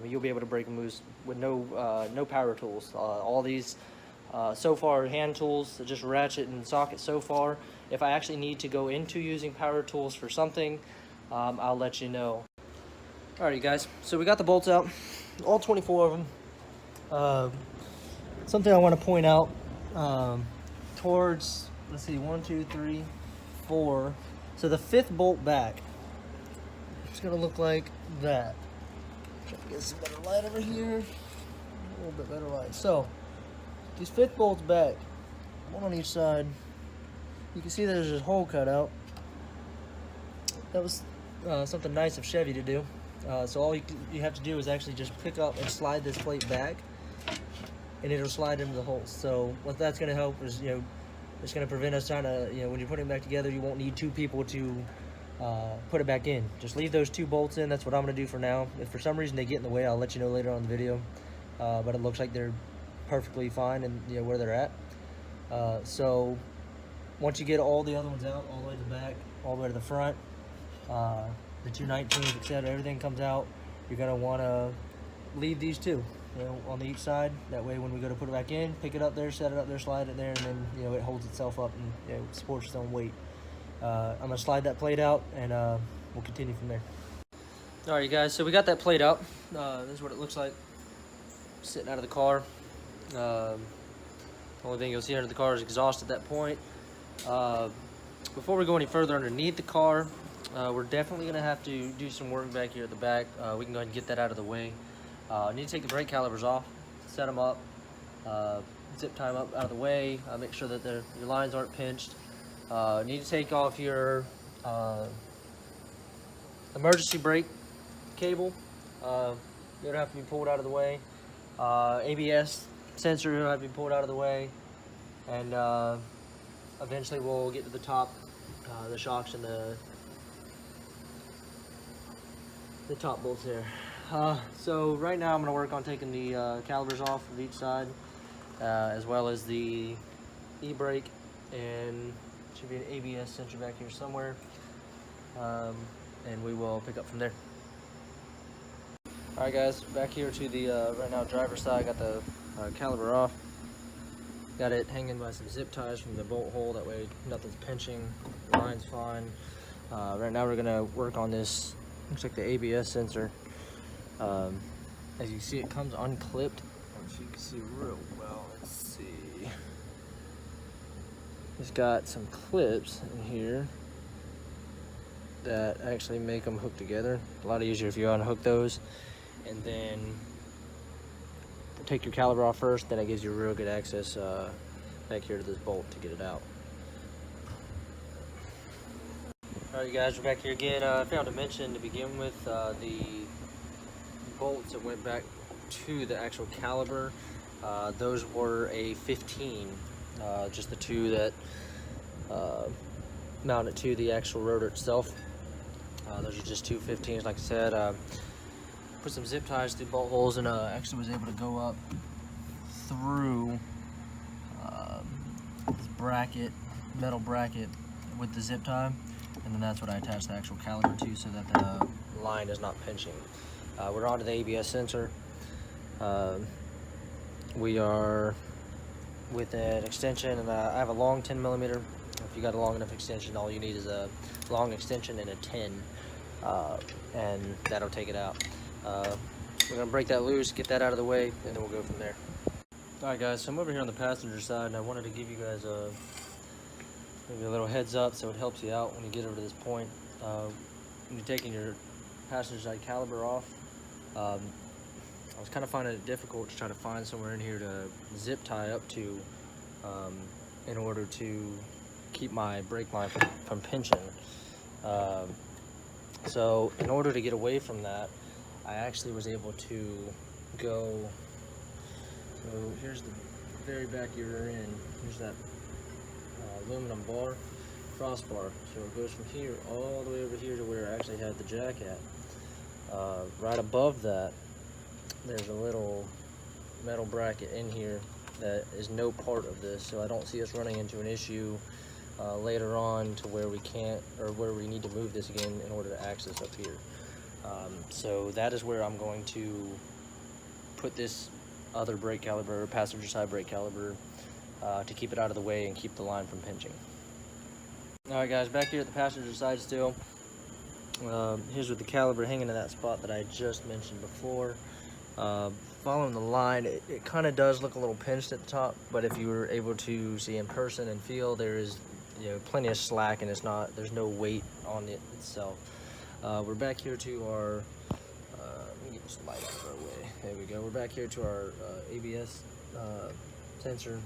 You'll be able to break them loose with no power tools. All these so far hand tools, just ratchet and socket so far. If I actually need to go into using power tools for something, I'll let you know. Alright guys, so we got the bolts out, all 24 of them. Something I want to point out, towards, let's see, 1, 2, 3, 4. So the 5th bolt back, it's going to look like that. Try to get some better light over here. A little bit better light. So these 5th bolts back, one on each side. You can see there's a hole cut out. That was something nice of Chevy to do. So all you have to do is actually just pick up and slide this plate back, and it'll slide into the holes. So what that's going to help is, it's going to prevent us trying to, when you're putting it back together, you won't need 2 people to put it back in. Just leave those 2 bolts in. That's what I'm going to do for now. If for some reason they get in the way, I'll let you know later on in the video. But it looks like they're perfectly fine and where they're at. So once you get all the other ones out, all the way to the back, all the way to the front, the 2 19s, etc., everything comes out, you're going to want to leave these 2 on each side. That way when we go to put it back in, pick it up there, set it up there, slide it there, and then it holds itself up and supports its own weight. I'm going to slide that plate out, and we'll continue from there. Alright you guys, so we got that plate out. This is what it looks like sitting out of the car. The only thing you'll see under the car is exhaust at that point. Before we go any further underneath the car, We're definitely going to have to do some work back here at the back. We can go ahead and get that out of the way. Need to take the brake calipers off, set them up, zip tie them up out of the way, make sure that your lines aren't pinched. Need to take off your emergency brake cable. It'll have to be pulled out of the way. ABS sensor will have to be pulled out of the way. And eventually we'll get to the top, the shocks and the top bolts there. So right now I'm going to work on taking the calipers off of each side, as well as the e-brake, and should be an ABS sensor back here somewhere, and we will pick up from there. Alright guys, back here to the right now driver's side. Got the caliper off, got it hanging by some zip ties from the bolt hole, that way nothing's pinching, line's fine. Right now we're going to work on this, looks like the ABS sensor. As you see, it comes unclipped, which you can see real well. Let's see. It's got some clips in here that actually make them hook together. A lot easier if you unhook those, and then take your caliper off first. Then it gives you real good access back here to this bolt to get it out. Alright guys, we're back here again. I failed to mention to begin with the bolts that went back to the actual caliper. Those were a 15, just the two that mount it to the actual rotor itself. Those are just two 15s, like I said. Put some zip ties through bolt holes, and actually was able to go up through this bracket, metal bracket, with the zip tie, and then that's what I attached the actual caliper to, so that the line is not pinching. We're on to the ABS sensor. We are with an extension, and I have a long 10mm. If you got a long enough extension, all you need is a long extension and a 10, and that'll take it out. We're gonna break that loose, get that out of the way, and then we'll go from there. Alright guys, so I'm over here on the passenger side, and I wanted to give you guys maybe a little heads up so it helps you out when you get over to this point. When you're taking your passenger side caliper off, I was kind of finding it difficult to try to find somewhere in here to zip tie up to, in order to keep my brake line from pinching. So in order to get away from that, I actually was able to go, so here's the very back of your rear end. Here's that aluminum bar, crossbar. So it goes from here all the way over here to where I actually had the jack at. Right above that, there's a little metal bracket in here that is no part of this, so I don't see us running into an issue later on to where we can't, or where we need to move this again in order to access up here. So that is where I'm going to put this other brake caliper, passenger side brake caliper, to keep it out of the way and keep the line from pinching. Alright guys, back here at the passenger side still. Here's with the caliper hanging in that spot that I just mentioned before. Following the line, it kind of does look a little pinched at the top, but if you were able to see in person and feel, there is, you know, plenty of slack, and there's no weight on it itself. We're back here to our, let me get this light out of our way. There we go. We're back here to our ABS sensor.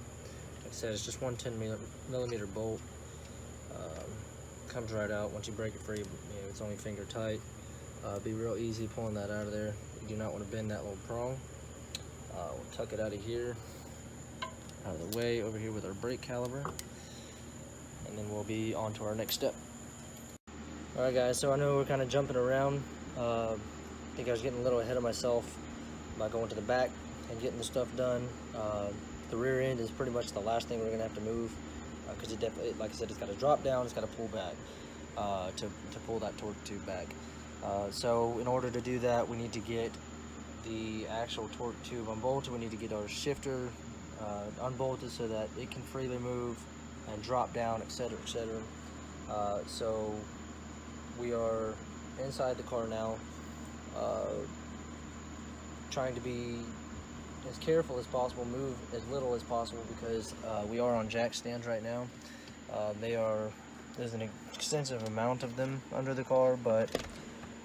Like I said, it's just one 10mm bolt. Comes right out. Once you break it free, you know, it's only finger tight. Be real easy pulling that out of there. You do not want to bend that little prong. We'll tuck it out of here, out of the way, over here with our brake caliper, and then we'll be on to our next step. Alright guys, so I know we're kind of jumping around. I think I was getting a little ahead of myself by going to the back and getting the stuff done. The rear end is pretty much the last thing we're going to have to move, because it definitely, like I said, it's got to drop down, it's got to pull back to pull that torque tube back. So in order to do that, we need to get the actual torque tube unbolted. We need to get our shifter unbolted so that it can freely move and drop down, etc., etc. So we are inside the car now, trying to be as careful as possible, move as little as possible, because we are on jack stands right now. They are there's an extensive amount of them under the car, but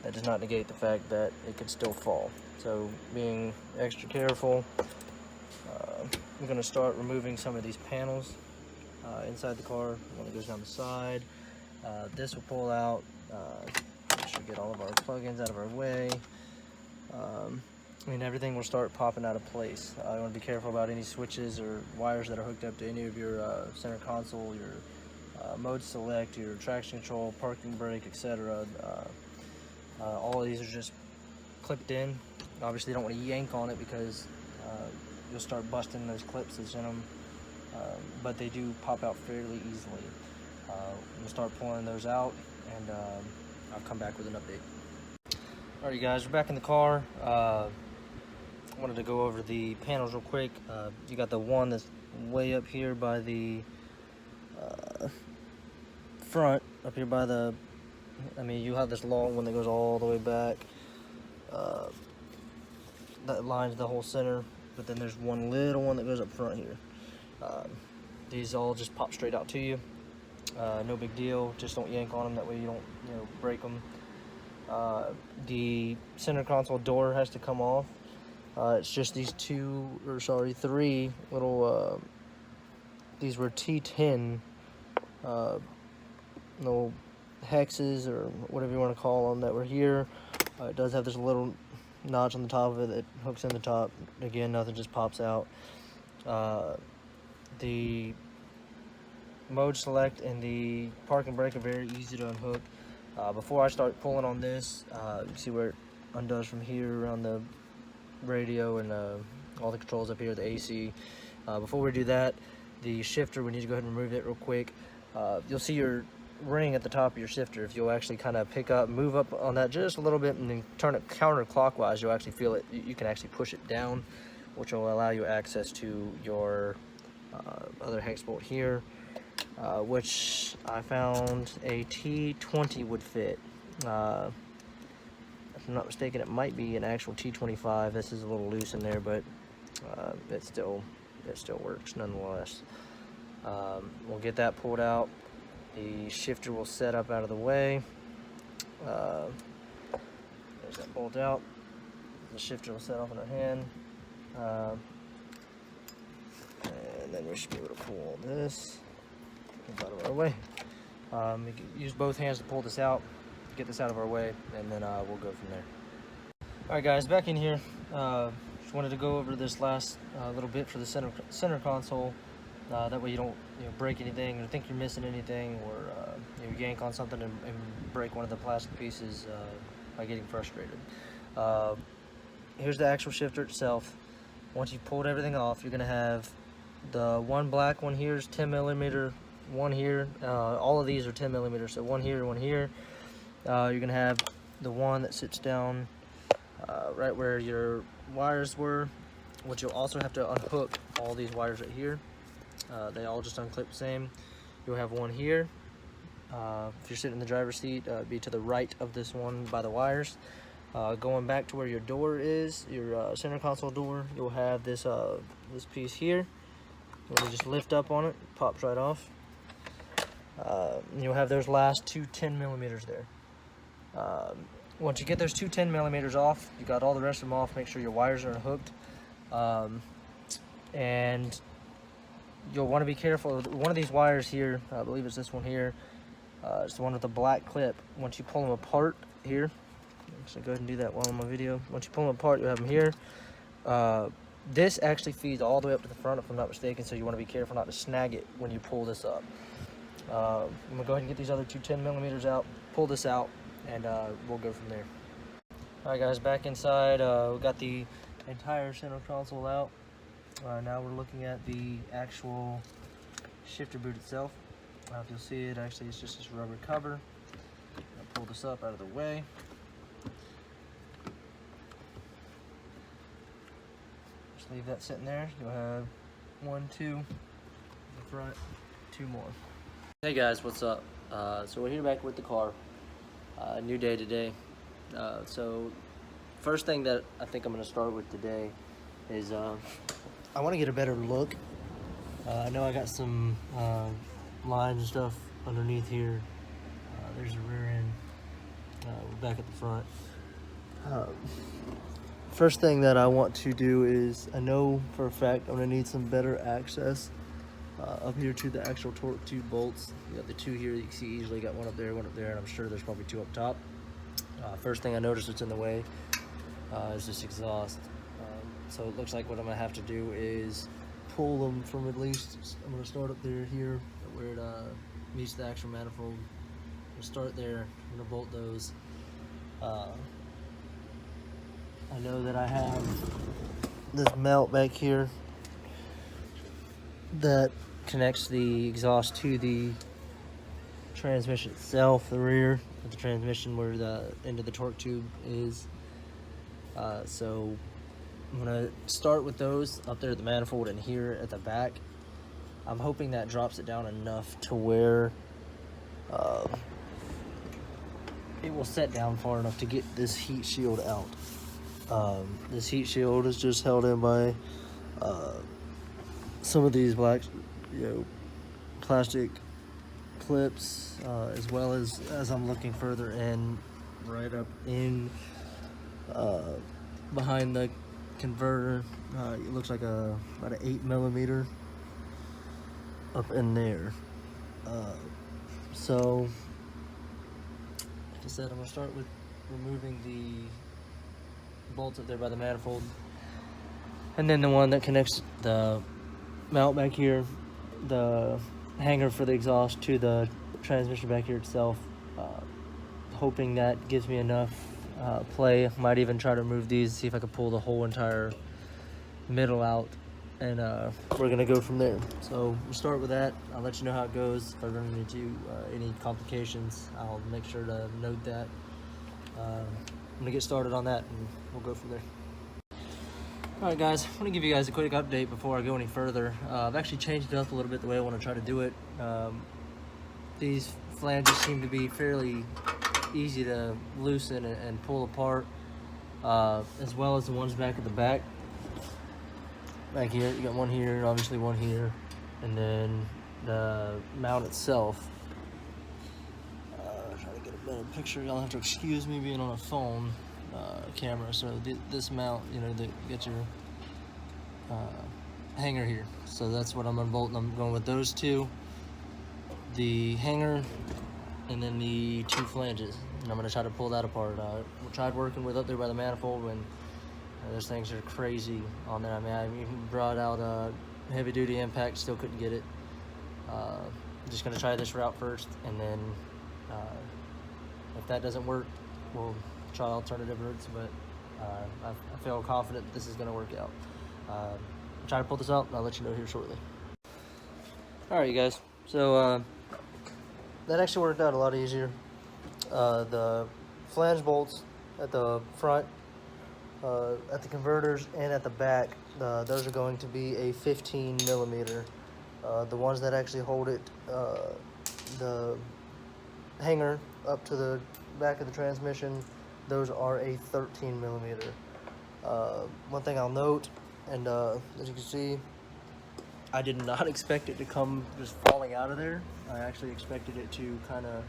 that does not negate the fact that it could still fall. So being extra careful, I'm going to start removing some of these panels inside the car. One that goes down the side. This will pull out. Make sure we get all of our plug-ins out of our way. Everything will start popping out of place. You want to be careful about any switches or wires that are hooked up to any of your center console, your mode select, your traction control, parking brake, etc. All of these are just clipped in. Obviously, you don't want to yank on it because you'll start busting those clips that's in them. But they do pop out fairly easily. We'll start pulling those out, and I'll come back with an update. Alright, guys, we're back in the car. I wanted to go over the panels real quick. You got the one that's way up here by the front, up here by the, you have this long one that goes all the way back. That lines the whole center, but then there's one little one that goes up front here. These all just pop straight out to you. No big deal, just don't yank on them, that way you don't break them. The center console door has to come off. It's just these three little, these were T10 little hexes or whatever you want to call them that were here. It does have this little notch on the top of it that hooks in the top. Again, nothing just pops out. The mode select and the parking brake are very easy to unhook. Before I start pulling on this, you can see where it undoes from here around the radio and all the controls up here, the AC. Before we do that, the shifter, we need to go ahead and remove it real quick. You'll see your ring at the top of your shifter. If you'll actually kind of move up on that just a little bit and then turn it counterclockwise, you'll actually feel it. You can actually push it down, which will allow you access to your other hex bolt here, which I found a T20 would fit. If I'm not mistaken, it might be an actual T25. This is a little loose in there, but it still works nonetheless. We'll get that pulled out. The shifter will set up out of the way. There's that bolt out. The shifter will set off in our hand. And then we should be able to pull all this out of our way. We can use both hands to pull this out, get this out of our way, and then we'll go from there. Alright guys, back in here. Just wanted to go over this last little bit for the center console. That way you don't break anything or think you're missing anything, or you yank on something and break one of the plastic pieces by getting frustrated. Here's the actual shifter itself. Once you've pulled everything off, you're going to have the one black one here is 10 millimeter, one here. All of these are 10 millimeters, so one here, one here. You're going to have the one that sits down right where your wires were, which you'll also have to unhook all these wires right here. They all just unclip the same. You'll have one here. If you're sitting in the driver's seat, be to the right of this one by the wires. Going back to where your door is, your center console door, you'll have this this piece here. You just lift up on it, pops right off. You'll have those last two 10 millimeters there. Once you get those two 10 millimeters off, you got all the rest of them off. Make sure your wires are unhooked, and you'll want to be careful. One of these wires here, I believe it's this one here, it's the one with the black clip. Once you pull them apart here, so go ahead and do that while on my video. Once you pull them apart, you have them here. This actually feeds all the way up to the front, if I'm not mistaken, so you want to be careful not to snag it when you pull this up. I'm going to go ahead and get these other two 10 millimeters out, pull this out, and we'll go from there. Alright guys, back inside, we got the entire center console out. Now we're looking at the actual shifter boot itself. If you'll see it, actually it's just this rubber cover. I'll pull this up out of the way. Just leave that sitting there. You'll have 1, 2 in the front, 2 more. Hey guys, what's up? So we're here back with the car. New day today. So first thing that I think I'm going to start with today is I want to get a better look. I know I got some lines and stuff underneath here. There's the rear end. We're back at the front. First thing that I want to do is, I know for a fact I'm gonna need some better access up here to the actual torque tube bolts. You got the two here that you can see easily, got one up there, and I'm sure there's probably two up top. First thing I noticed that's in the way is this exhaust. So it looks like what I'm gonna have to do is pull them from at least, I'm gonna start up there here where it meets the actual manifold. I'm gonna start there, I'm gonna bolt those. I know that I have this mount back here that connects the exhaust to the transmission itself, the rear of the transmission where the end of the torque tube is. So I'm gonna start with those up there at the manifold and here at the back. I'm hoping that drops it down enough to where it will set down far enough to get this heat shield out. This heat shield is just held in by some of these black, plastic clips, as well as I'm looking further in, right up in behind the converter. It looks like about an 8mm up in there. So, like I said, I'm gonna start with removing the bolts up there by the manifold, and then the one that connects the mount back here, the hanger for the exhaust, to the transmission back here itself. Hoping that gives me enough play. Might even try to remove these, see if I can pull the whole entire middle out, and we're gonna go from there. So we'll start with that. I'll let you know how it goes. If I run into any complications, I'll make sure to note that. I'm gonna get started on that and we'll go from there. Alright guys, I want to give you guys a quick update before I go any further. I've actually changed it up a little bit the way I want to try to do it. These flanges seem to be fairly easy to loosen and pull apart, as well as the ones back at the back. Back here, you got one here, and obviously one here, and then the mount itself. Trying to get a better picture. Y'all have to excuse me being on a phone camera. So this mount, you get your hanger here. So that's what I'm unbolting. I'm going with those two, the hanger, and then the two flanges. And I'm gonna try to pull that apart. We tried working with up there by the manifold when those things are crazy on there. I mean, I even brought out a heavy duty impact, still couldn't get it. I'm just gonna try this route first, and then if that doesn't work, we'll try alternative routes, but I feel confident this is gonna work out. I'll try to pull this out, and I'll let you know here shortly. Alright you guys, so that actually worked out a lot easier. The flange bolts at the front, at the converters, and at the back, those are going to be a 15mm. The ones that actually hold it, the hanger up to the back of the transmission, those are a 13mm. One thing I'll note, and as you can see, I did not expect it to come just falling out of there. I actually expected it to kind of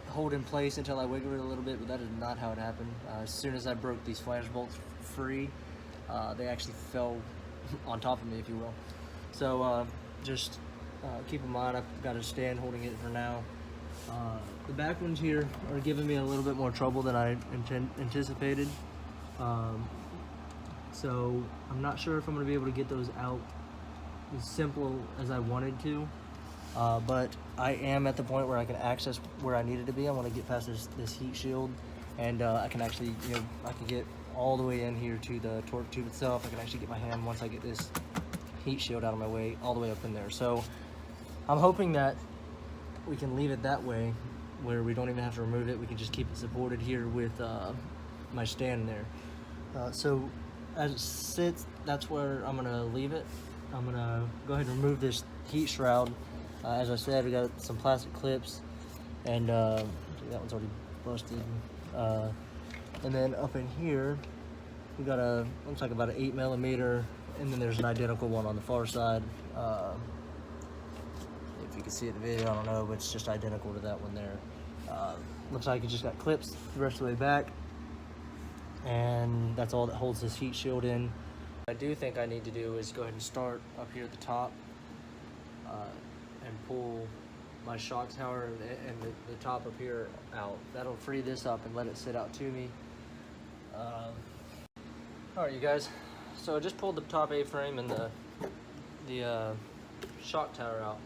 hold in place until I wiggled it a little bit, but that is not how it happened. As soon as I broke these flange bolts free, they actually fell on top of me, if you will. So just keep in mind, I've got a stand holding it for now. The back ones here are giving me a little bit more trouble than I anticipated. So I'm not sure if I'm going to be able to get those out as simple as I wanted to. But I am at the point where I can access where I needed to be. I want to get past this heat shield, and I can actually, I can get all the way in here to the torque tube itself. I can actually get my hand, once I get this heat shield out of my way, all the way up in there. So I'm hoping that we can leave it that way, where we don't even have to remove it. We can just keep it supported here with my stand there. So as it sits, that's where I'm gonna leave it. I'm gonna go ahead and remove this heat shroud. As I said, we got some plastic clips, and that one's already busted. And then up in here, we got looks like about an 8mm, and then there's an identical one on the far side. if you can see it in the video, I don't know, but it's just identical to that one there. Looks like it just got clips the rest of the way back, and that's all that holds this heat shield in. What I do think I need to do is go ahead and start up here at the top and pull my shock tower and the top up here out. That'll free this up and let it sit out to me. Alright, you guys, so I just pulled the top A-frame and the shock tower out.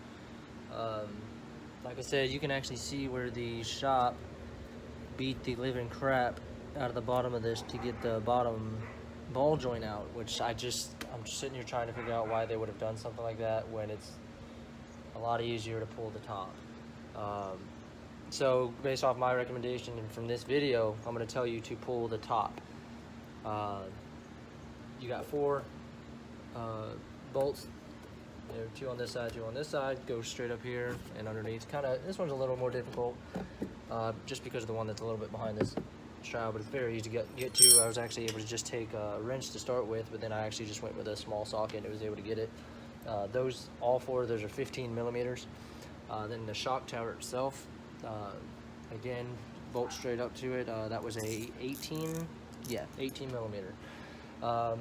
Like I said, you can actually see where the shop beat the living crap out of the bottom of this to get the bottom ball joint out, which I'm just sitting here trying to figure out why they would have done something like that when it's a lot easier to pull the top. So based off my recommendation and from this video, I'm going to tell you to pull the top. You got 4 bolts, you know, 2 on this side, 2 on this side, go straight up here and underneath. This one's a little more difficult, just because of the one that's a little bit behind this shroud, but it's very easy to get to. I was actually able to just take a wrench to start with, but then I actually just went with a small socket and was able to get it. All 4 of those are 15 millimeters. Then the shock tower itself, again, bolt straight up to it. That was a 18 millimeter. I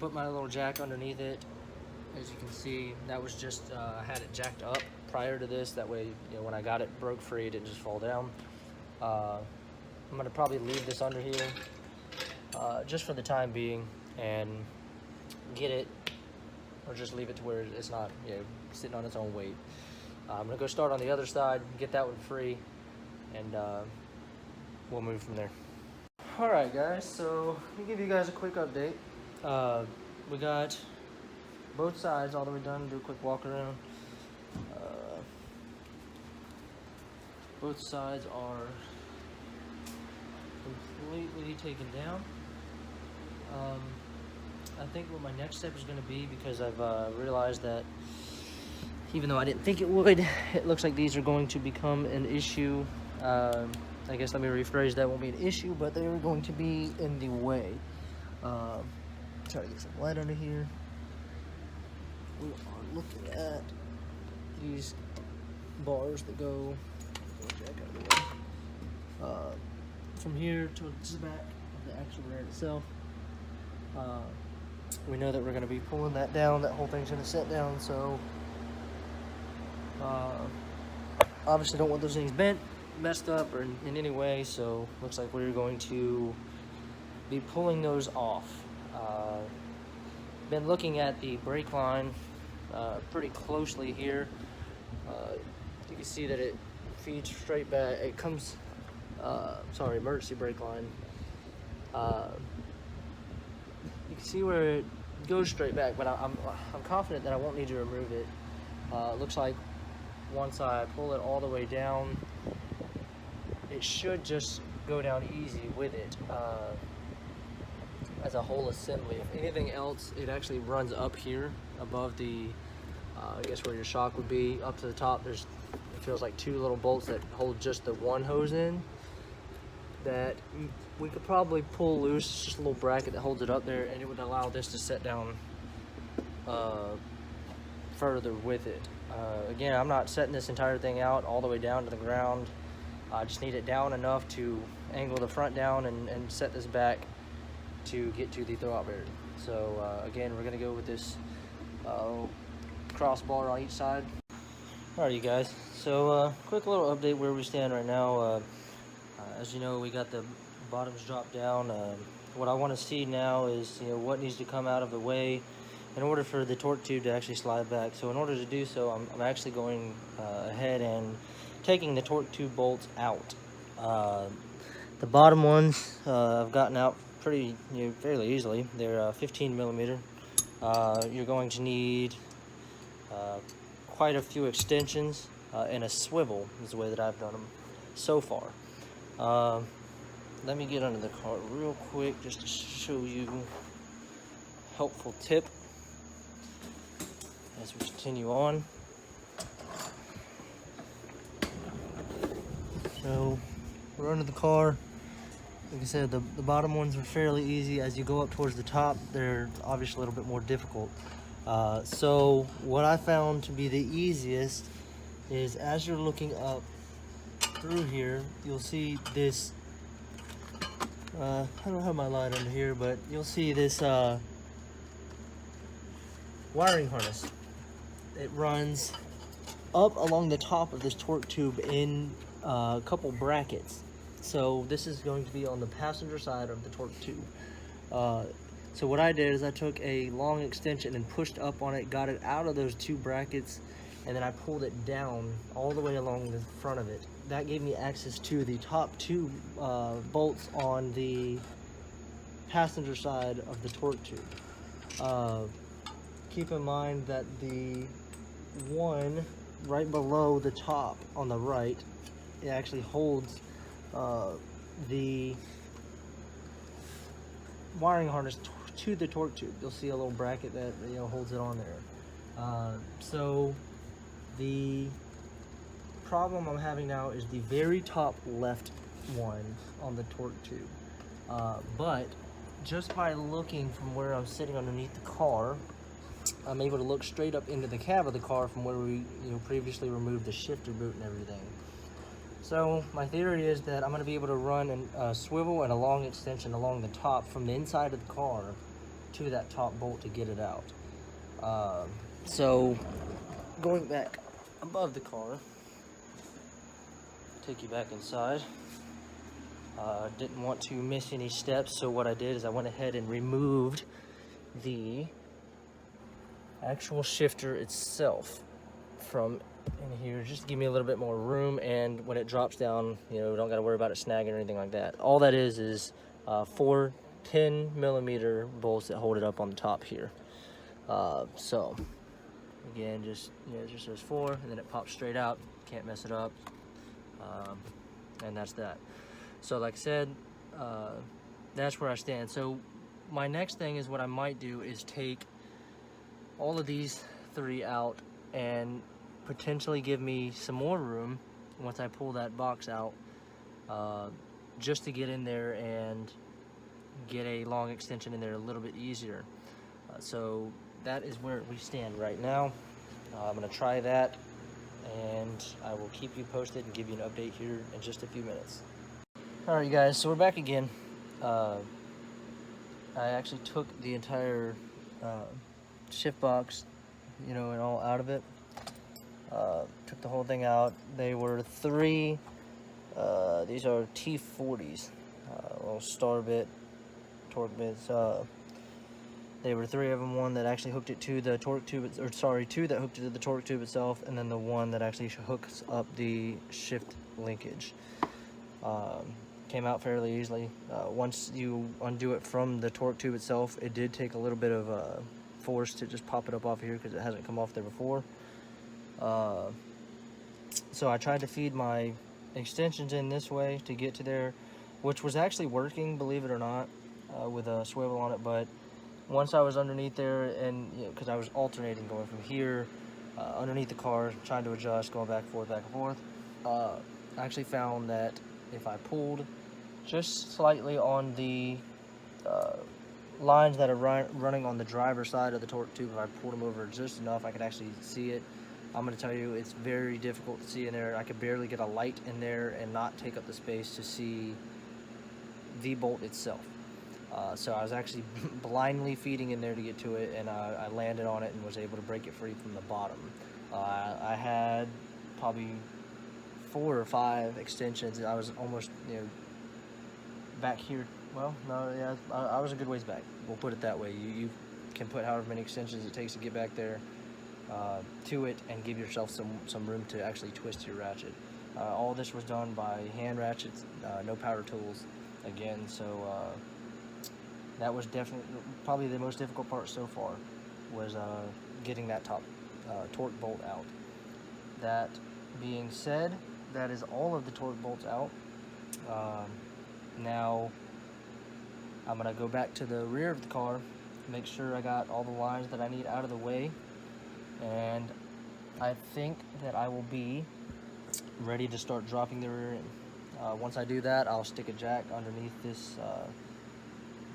put my little jack underneath it. As you can see, that was just, I had it jacked up prior to this. That way, you know, when I got it broke free, it didn't just fall down. I'm gonna probably leave this under here, just for the time being, and get it, or just leave it to where it's not, you know, sitting on its own weight. I'm gonna go start on the other side, get that one free, and we'll move from there. Alright guys, so let me give you guys a quick update. We got both sides all the way done. Do a quick walk around. Both sides are completely taken down. I think what my next step is going to be, because I've realized that even though I didn't think it would, it looks like these are going to become an issue. I guess let me rephrase that, won't be an issue, but they are going to be in the way. Try to get some light under here. We are looking at these bars that go from here to the back of the actual rear itself. We know that we're going to be pulling that down. That whole thing's going to set down, so obviously don't want those things bent, messed up, or in any way, so looks like we're going to be pulling those off. Been looking at the brake line pretty closely here. You can see that it feeds straight back. It comes, sorry, emergency brake line. You can see where it goes straight back, but I'm confident that I won't need to remove it. Looks like once I pull it all the way down, it should just go down easy with it. As a whole assembly. If anything else, it actually runs up here above the, I guess where your shock would be, up to the top. It feels like 2 little bolts that hold just the one hose in that we could probably pull loose. It's just a little bracket that holds it up there, and it would allow this to set down further with it. Again, I'm not setting this entire thing out all the way down to the ground. I just need it down enough to angle the front down and set this back to get to the throwout bearing. So again, we're gonna go with this crossbar on each side. Alright you guys, so quick little update where we stand right now. As you know, we got the bottoms dropped down. What I want to see now is, you know, what needs to come out of the way in order for the torque tube to actually slide back. So in order to do so, I'm actually going ahead and taking the torque tube bolts out. The bottom ones I've gotten out pretty, fairly easily. They're 15 millimeter. You're going to need quite a few extensions and a swivel is the way that I've done them so far. Let me get under the car real quick just to show you a helpful tip as we continue on. So we're under the car. Like I said, the bottom ones are fairly easy. As you go up towards the top, they're obviously a little bit more difficult. So what I found to be the easiest is as you're looking up through here, you'll see this, I don't have my light under here, but you'll see this wiring harness. It runs up along the top of this torque tube in a couple brackets. So this is going to be on the passenger side of the torque tube. So what I did is I took a long extension and pushed up on it, got it out of those two brackets, and then I pulled it down all the way along the front of it. That gave me access to the top two bolts on the passenger side of the torque tube. Keep in mind that the one right below the top on the right, it actually holds the wiring harness to the torque tube. You'll see a little bracket that holds it on there. So the problem I'm having now is the very top left one on the torque tube. But just by looking from where I'm sitting underneath the car, I'm able to look straight up into the cab of the car from where we previously removed the shifter boot and everything. So my theory is that I'm going to be able to run a swivel and a long extension along the top from the inside of the car to that top bolt to get it out. So going back above the car, take you back inside. Didn't want to miss any steps, so what I did is I went ahead and removed the actual shifter itself from in here, just to give me a little bit more room, and when it drops down, don't got to worry about it snagging or anything like that. All that is 4 10mm bolts that hold it up on the top here. So again, just those 4, and then it pops straight out. Can't mess it up. And that's that. So like I said, that's where I stand. So my next thing is, what I might do is take all of these 3 out and potentially give me some more room once I pull that box out, just to get in there and get a long extension in there a little bit easier. So that is where we stand right now. I'm going to try that, and I will keep you posted and give you an update here in just a few minutes. Alright, you guys, so we're back again. I actually took the entire shift box, and all out of it. Took the whole thing out. They were 3, these are T40s, little star bit, torque bits. They were 3 of them, one that actually hooked it to the torque tube, 2 that hooked it to the torque tube itself, and then the one that actually hooks up the shift linkage. Came out fairly easily. Once you undo it from the torque tube itself, it did take a little bit of force to just pop it up off here because it hasn't come off there before. So I tried to feed my extensions in this way to get to there, which was actually working, believe it or not, with a swivel on it. But once I was underneath there, and because I was alternating going from here underneath the car, trying to adjust, going back and forth, I actually found that if I pulled just slightly on the lines that are running on the driver's side of the torque tube, if I pulled them over just enough, I could actually see it. I'm going to tell you, it's very difficult to see in there. I could barely get a light in there and not take up the space to see the bolt itself. So I was actually blindly feeding in there to get to it, and I landed on it and was able to break it free from the bottom. I had probably 4 or 5 extensions. I was almost, back here. Well, no, yeah, I was a good ways back. We'll put it that way. You can put however many extensions it takes to get back there to it, and give yourself some room to actually twist your ratchet. All this was done by hand ratchets, no power tools again. So that was definitely probably the most difficult part so far, was getting that top torque bolt out. That being said, that is all of the torque bolts out. Now I'm gonna go back to the rear of the car, make sure I got all the lines that I need out of the way, and I think that I will be ready to start dropping the rear end. Once I do that, I'll stick a jack underneath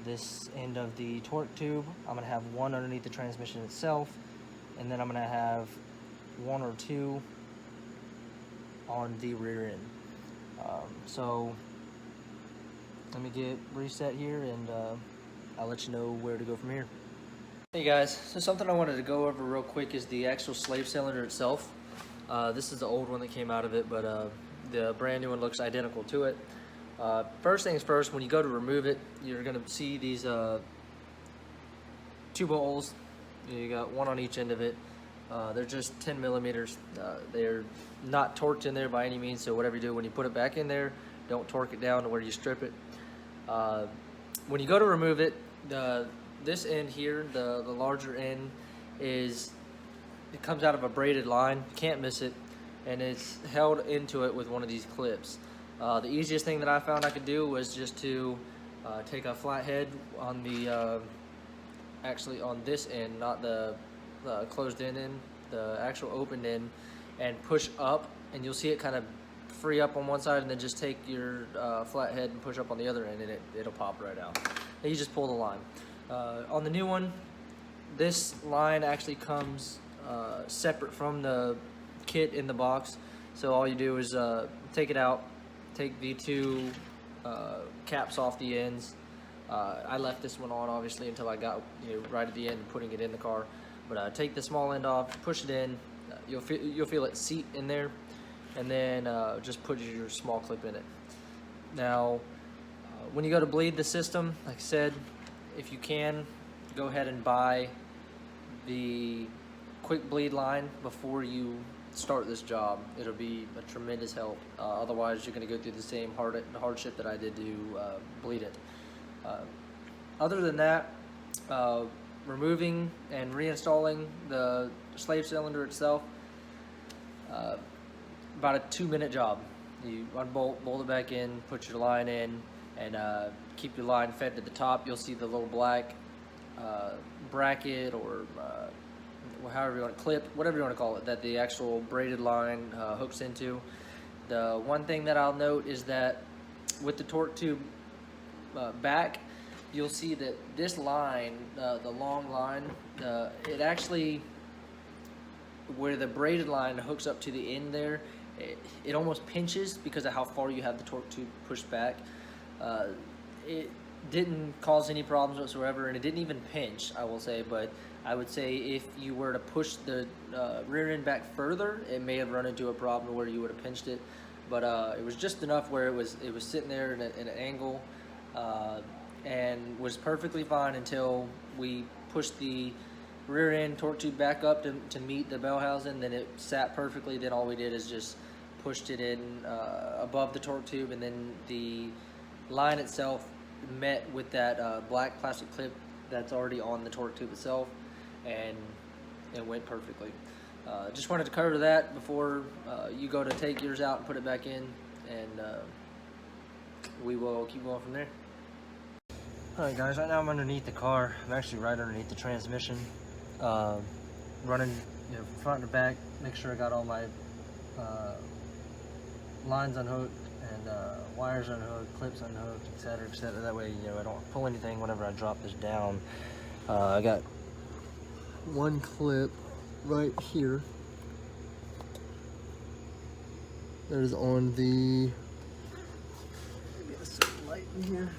this end of the torque tube. I'm gonna have one underneath the transmission itself, and then I'm gonna have 1 or 2 on the rear end. So let me get reset here, and I'll let you know where to go from here. Hey guys, so something I wanted to go over real quick is the actual slave cylinder itself. This is the old one that came out of it, but the brand new one looks identical to it. First things first, when you go to remove it, you're going to see these 2 holes. You got one on each end of it. They're just 10 millimeters. They're not torqued in there by any means, so whatever you do when you put it back in there, don't torque it down to where you strip it. When you go to remove it, this end here, the larger end, it comes out of a braided line. You can't miss it, and it's held into it with one of these clips. The easiest thing that I found I could do was just to take a flathead on the actually on this end, not the closed end, the actual open end, and push up, and you'll see it kind of free up on one side, and then just take your flathead and push up on the other end, and it'll pop right out. And you just pull the line. On the new one, this line actually comes separate from the kit in the box, so all you do is take it out, take the 2 caps off the ends. I left this one on obviously until I got right at the end and putting it in the car, but take the small end off, push it in, you'll feel it seat in there, and then just put your small clip in it. Now when you go to bleed the system, like I said, if you can, go ahead and buy the quick bleed line before you start this job. It'll be a tremendous help. Otherwise, you're going to go through the same hardship that I did to bleed it. Other than that, removing and reinstalling the slave cylinder itself, about a 2-minute job. You unbolt, bolt it back in, put your line in, and keep your line fed to the top. You'll see the little black bracket, or however you want to clip, whatever you want to call it, that the actual braided line hooks into. The one thing that I'll note is that with the torque tube back, you'll see that this line, the long line, it actually, where the braided line hooks up to the end there, it almost pinches because of how far you have the torque tube pushed back. It didn't cause any problems whatsoever, and it didn't even pinch, I will say, but I would say if you were to push the rear end back further, it may have run into a problem where you would have pinched it, but it was just enough where it was sitting there in an angle, and was perfectly fine until we pushed the rear end torque tube back up to meet the bell housing. Then it sat perfectly. Then all we did is just pushed it in above the torque tube, and then the line itself met with that black plastic clip that's already on the torque tube itself, and it went perfectly. Just wanted to cover that before you go to take yours out and put it back in, and we will keep going from there. Alright guys, right now I'm underneath the car. I'm actually right underneath the transmission, running front and back, make sure I got all my lines unhooked and wires unhooked, clips unhooked, etc., etc. That way, I don't pull anything whenever I drop this down. I got one clip right here that is on the, maybe a certain light in here.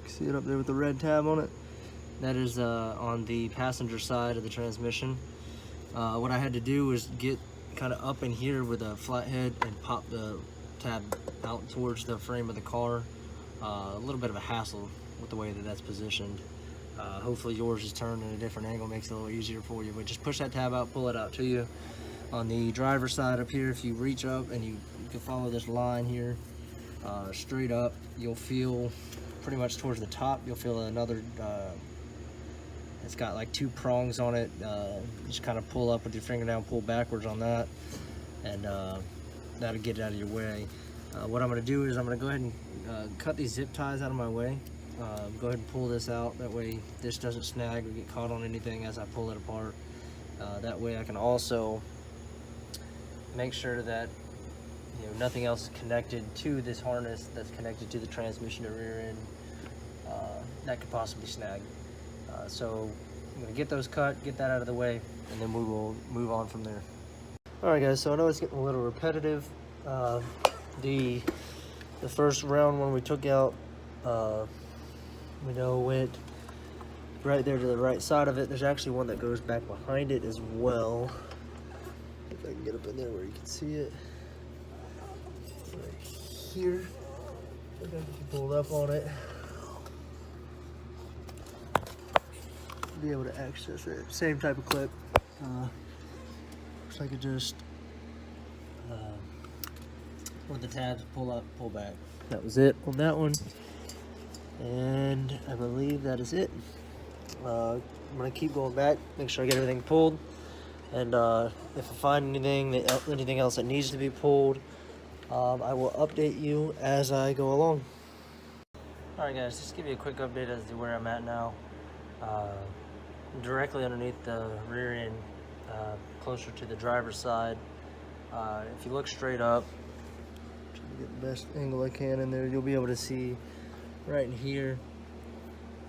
See it up there with the red tab on it? That is on the passenger side of the transmission. What I had to do was get kind of up in here with a flathead and pop the tab out towards the frame of the car. A little bit of a hassle with the way that that's positioned. Hopefully yours is turned in a different angle, makes it a little easier for you, but just push that tab out, pull it out to you. On the driver's side up here, if you reach up and you can follow this line here straight up, you'll feel pretty much towards the top, you'll feel another, it's got like 2 prongs on it. Just kind of pull up with your fingernail, pull backwards on that, and that'll get it out of your way. What I'm going to do is I'm going to go ahead and cut these zip ties out of my way. Go ahead and pull this out, that way this doesn't snag or get caught on anything as I pull it apart. That way I can also make sure that nothing else is connected to this harness that's connected to the transmission or rear end that could possibly snag. So I'm going to get those cut, get that out of the way, and then we will move on from there. Alright guys, so I know it's getting a little repetitive. The first round one we took out, we know went right there to the right side of it. There's actually one that goes back behind it as well. If I can get up in there where you can see it. Right here. I got you pulled up on it. Be able to access it. Same type of clip. Looks like it just with the tabs, pull up, pull back. That was it on that one. And I believe that is it. I'm gonna keep going back, make sure I get everything pulled, and if I find anything else that needs to be pulled, I will update you as I go along. Alright guys, just to give you a quick update as to where I'm at now. Directly underneath the rear end, closer to the driver's side. If you look straight up, try to get the best angle I can in there, you'll be able to see right in here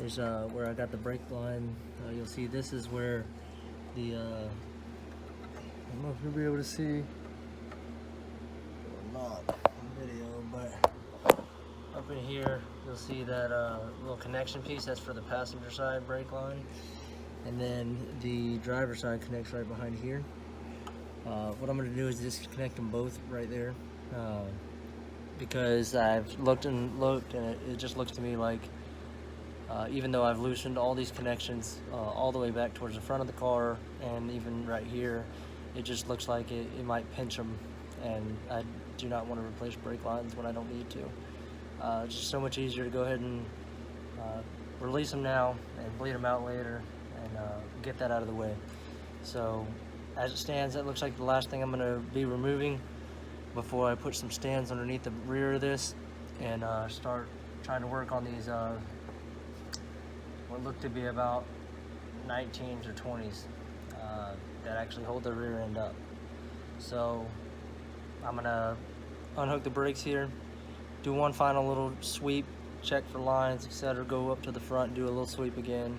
is where I got the brake line. You'll see this is where the I don't know if you'll be able to see or not on video, but up in here you'll see that little connection piece. That's for the passenger side brake line, and then the driver side connects right behind here. What I'm going to do is just connect them both right there, because I've looked and it just looks to me like even though I've loosened all these connections all the way back towards the front of the car and even right here, it just looks like it might pinch them, and I do not want to replace brake lines when I don't need to. It's just so much easier to go ahead and release them now and bleed them out later and get that out of the way. So as it stands, that looks like the last thing I'm going to be removing before I put some stands underneath the rear of this and start trying to work on these what look to be about 19s or 20s that actually hold the rear end up. So I'm gonna unhook the brakes here, do one final little sweep, check for lines, etc. Go up to the front, do a little sweep again,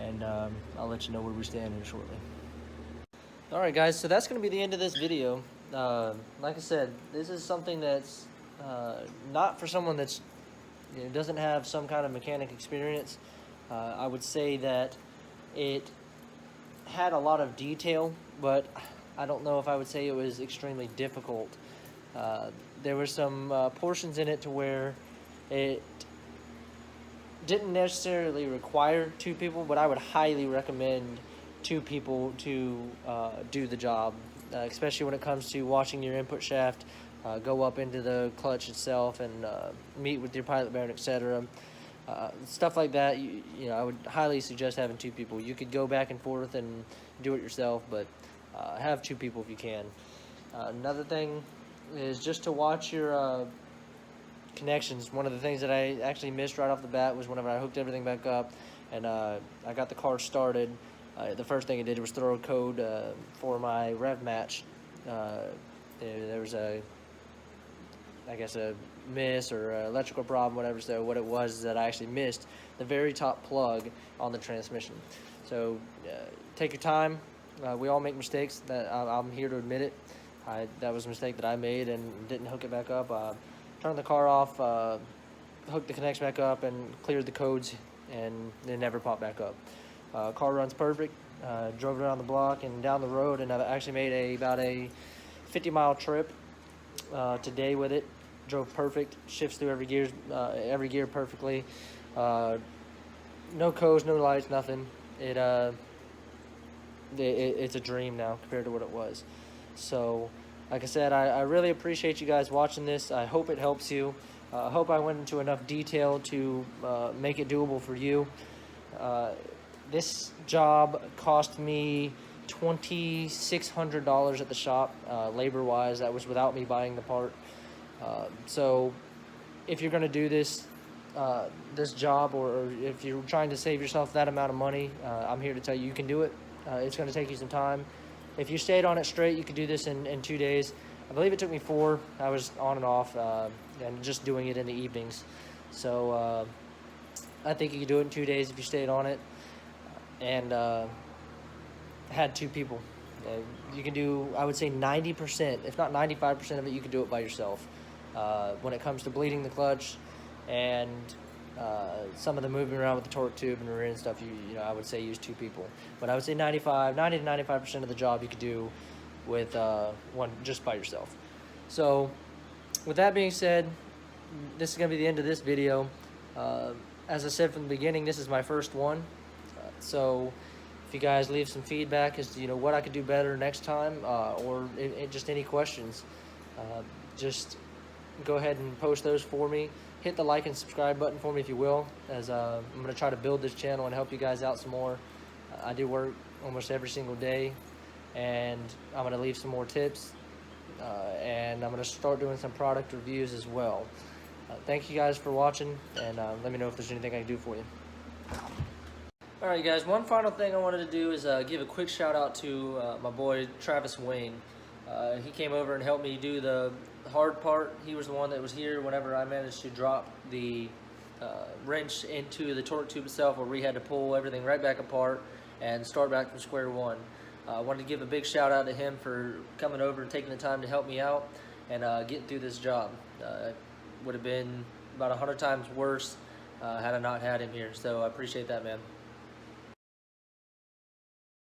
and I'll let you know where we stand here shortly. Alright guys, so that's going to be the end of this video. Like I said, this is something that's not for someone that's doesn't have some kind of mechanic experience. I would say that it had a lot of detail, but I don't know if I would say it was extremely difficult. There were some portions in it to where it didn't necessarily require two people, but I would highly recommend two people to do the job, especially when it comes to washing your input shaft, go up into the clutch itself and meet with your pilot bearing, etc. Stuff like that, I would highly suggest having two people. You could go back and forth and do it yourself, but have two people if you can. Another thing is just to watch your connections. One of the things that I actually missed right off the bat was whenever I hooked everything back up and I got the car started, the first thing I did was throw a code for my rev match. There was I guess a miss or electrical problem, whatever. So what it was is that I actually missed the very top plug on the transmission. So take your time. We all make mistakes. I'm here to admit it. That was a mistake that I made and didn't hook it back up. Turned the car off, hooked the connection back up, and cleared the codes, and it never popped back up. Car runs perfect. Drove it around the block and down the road, and I've actually made about a 50-mile trip today with it. Drove perfect, shifts through every gear perfectly. No codes, no lights, nothing. It's a dream now compared to what it was. So like I said, I really appreciate you guys watching this. I hope it helps you. I hope I went into enough detail to make it doable for you. This job cost me $2,600 at the shop, labor-wise. That was without me buying the part. So if you're going to do this job, or if you're trying to save yourself that amount of money, I'm here to tell you can do it. It's going to take you some time. If you stayed on it straight, you could do this in 2 days. I believe it took me 4. I was on and off and just doing it in the evenings. So I think you could do it in 2 days if you stayed on it. And had 2 people. You can do, I would say 90%, if not 95% of it, you can do it by yourself. When it comes to bleeding the clutch and some of the moving around with the torque tube and the rear end stuff, you know, I would say use 2 people. But I would say 90 to 95% of the job you could do with one just by yourself. So with that being said, this is going to be the end of this video. As I said from the beginning, this is my first one. So if you guys leave some feedback as to, you know, what I could do better next time, or just any questions, just go ahead and post those for me. Hit the like and subscribe button for me if you will, as I'm going to try to build this channel and help you guys out some more. I do work almost every single day, and I'm going to leave some more tips, and I'm going to start doing some product reviews as well. Thank you guys for watching, and let me know if there's anything I can do for you. Alright guys, one final thing I wanted to do is give a quick shout out to my boy Travis Wayne. He came over and helped me do the hard part. He was the one that was here whenever I managed to drop the wrench into the torque tube itself, where we had to pull everything right back apart and start back from square one. I wanted to give a big shout out to him for coming over and taking the time to help me out and getting through this job. It would have been about 100 times worse had I not had him here, so I appreciate that, man.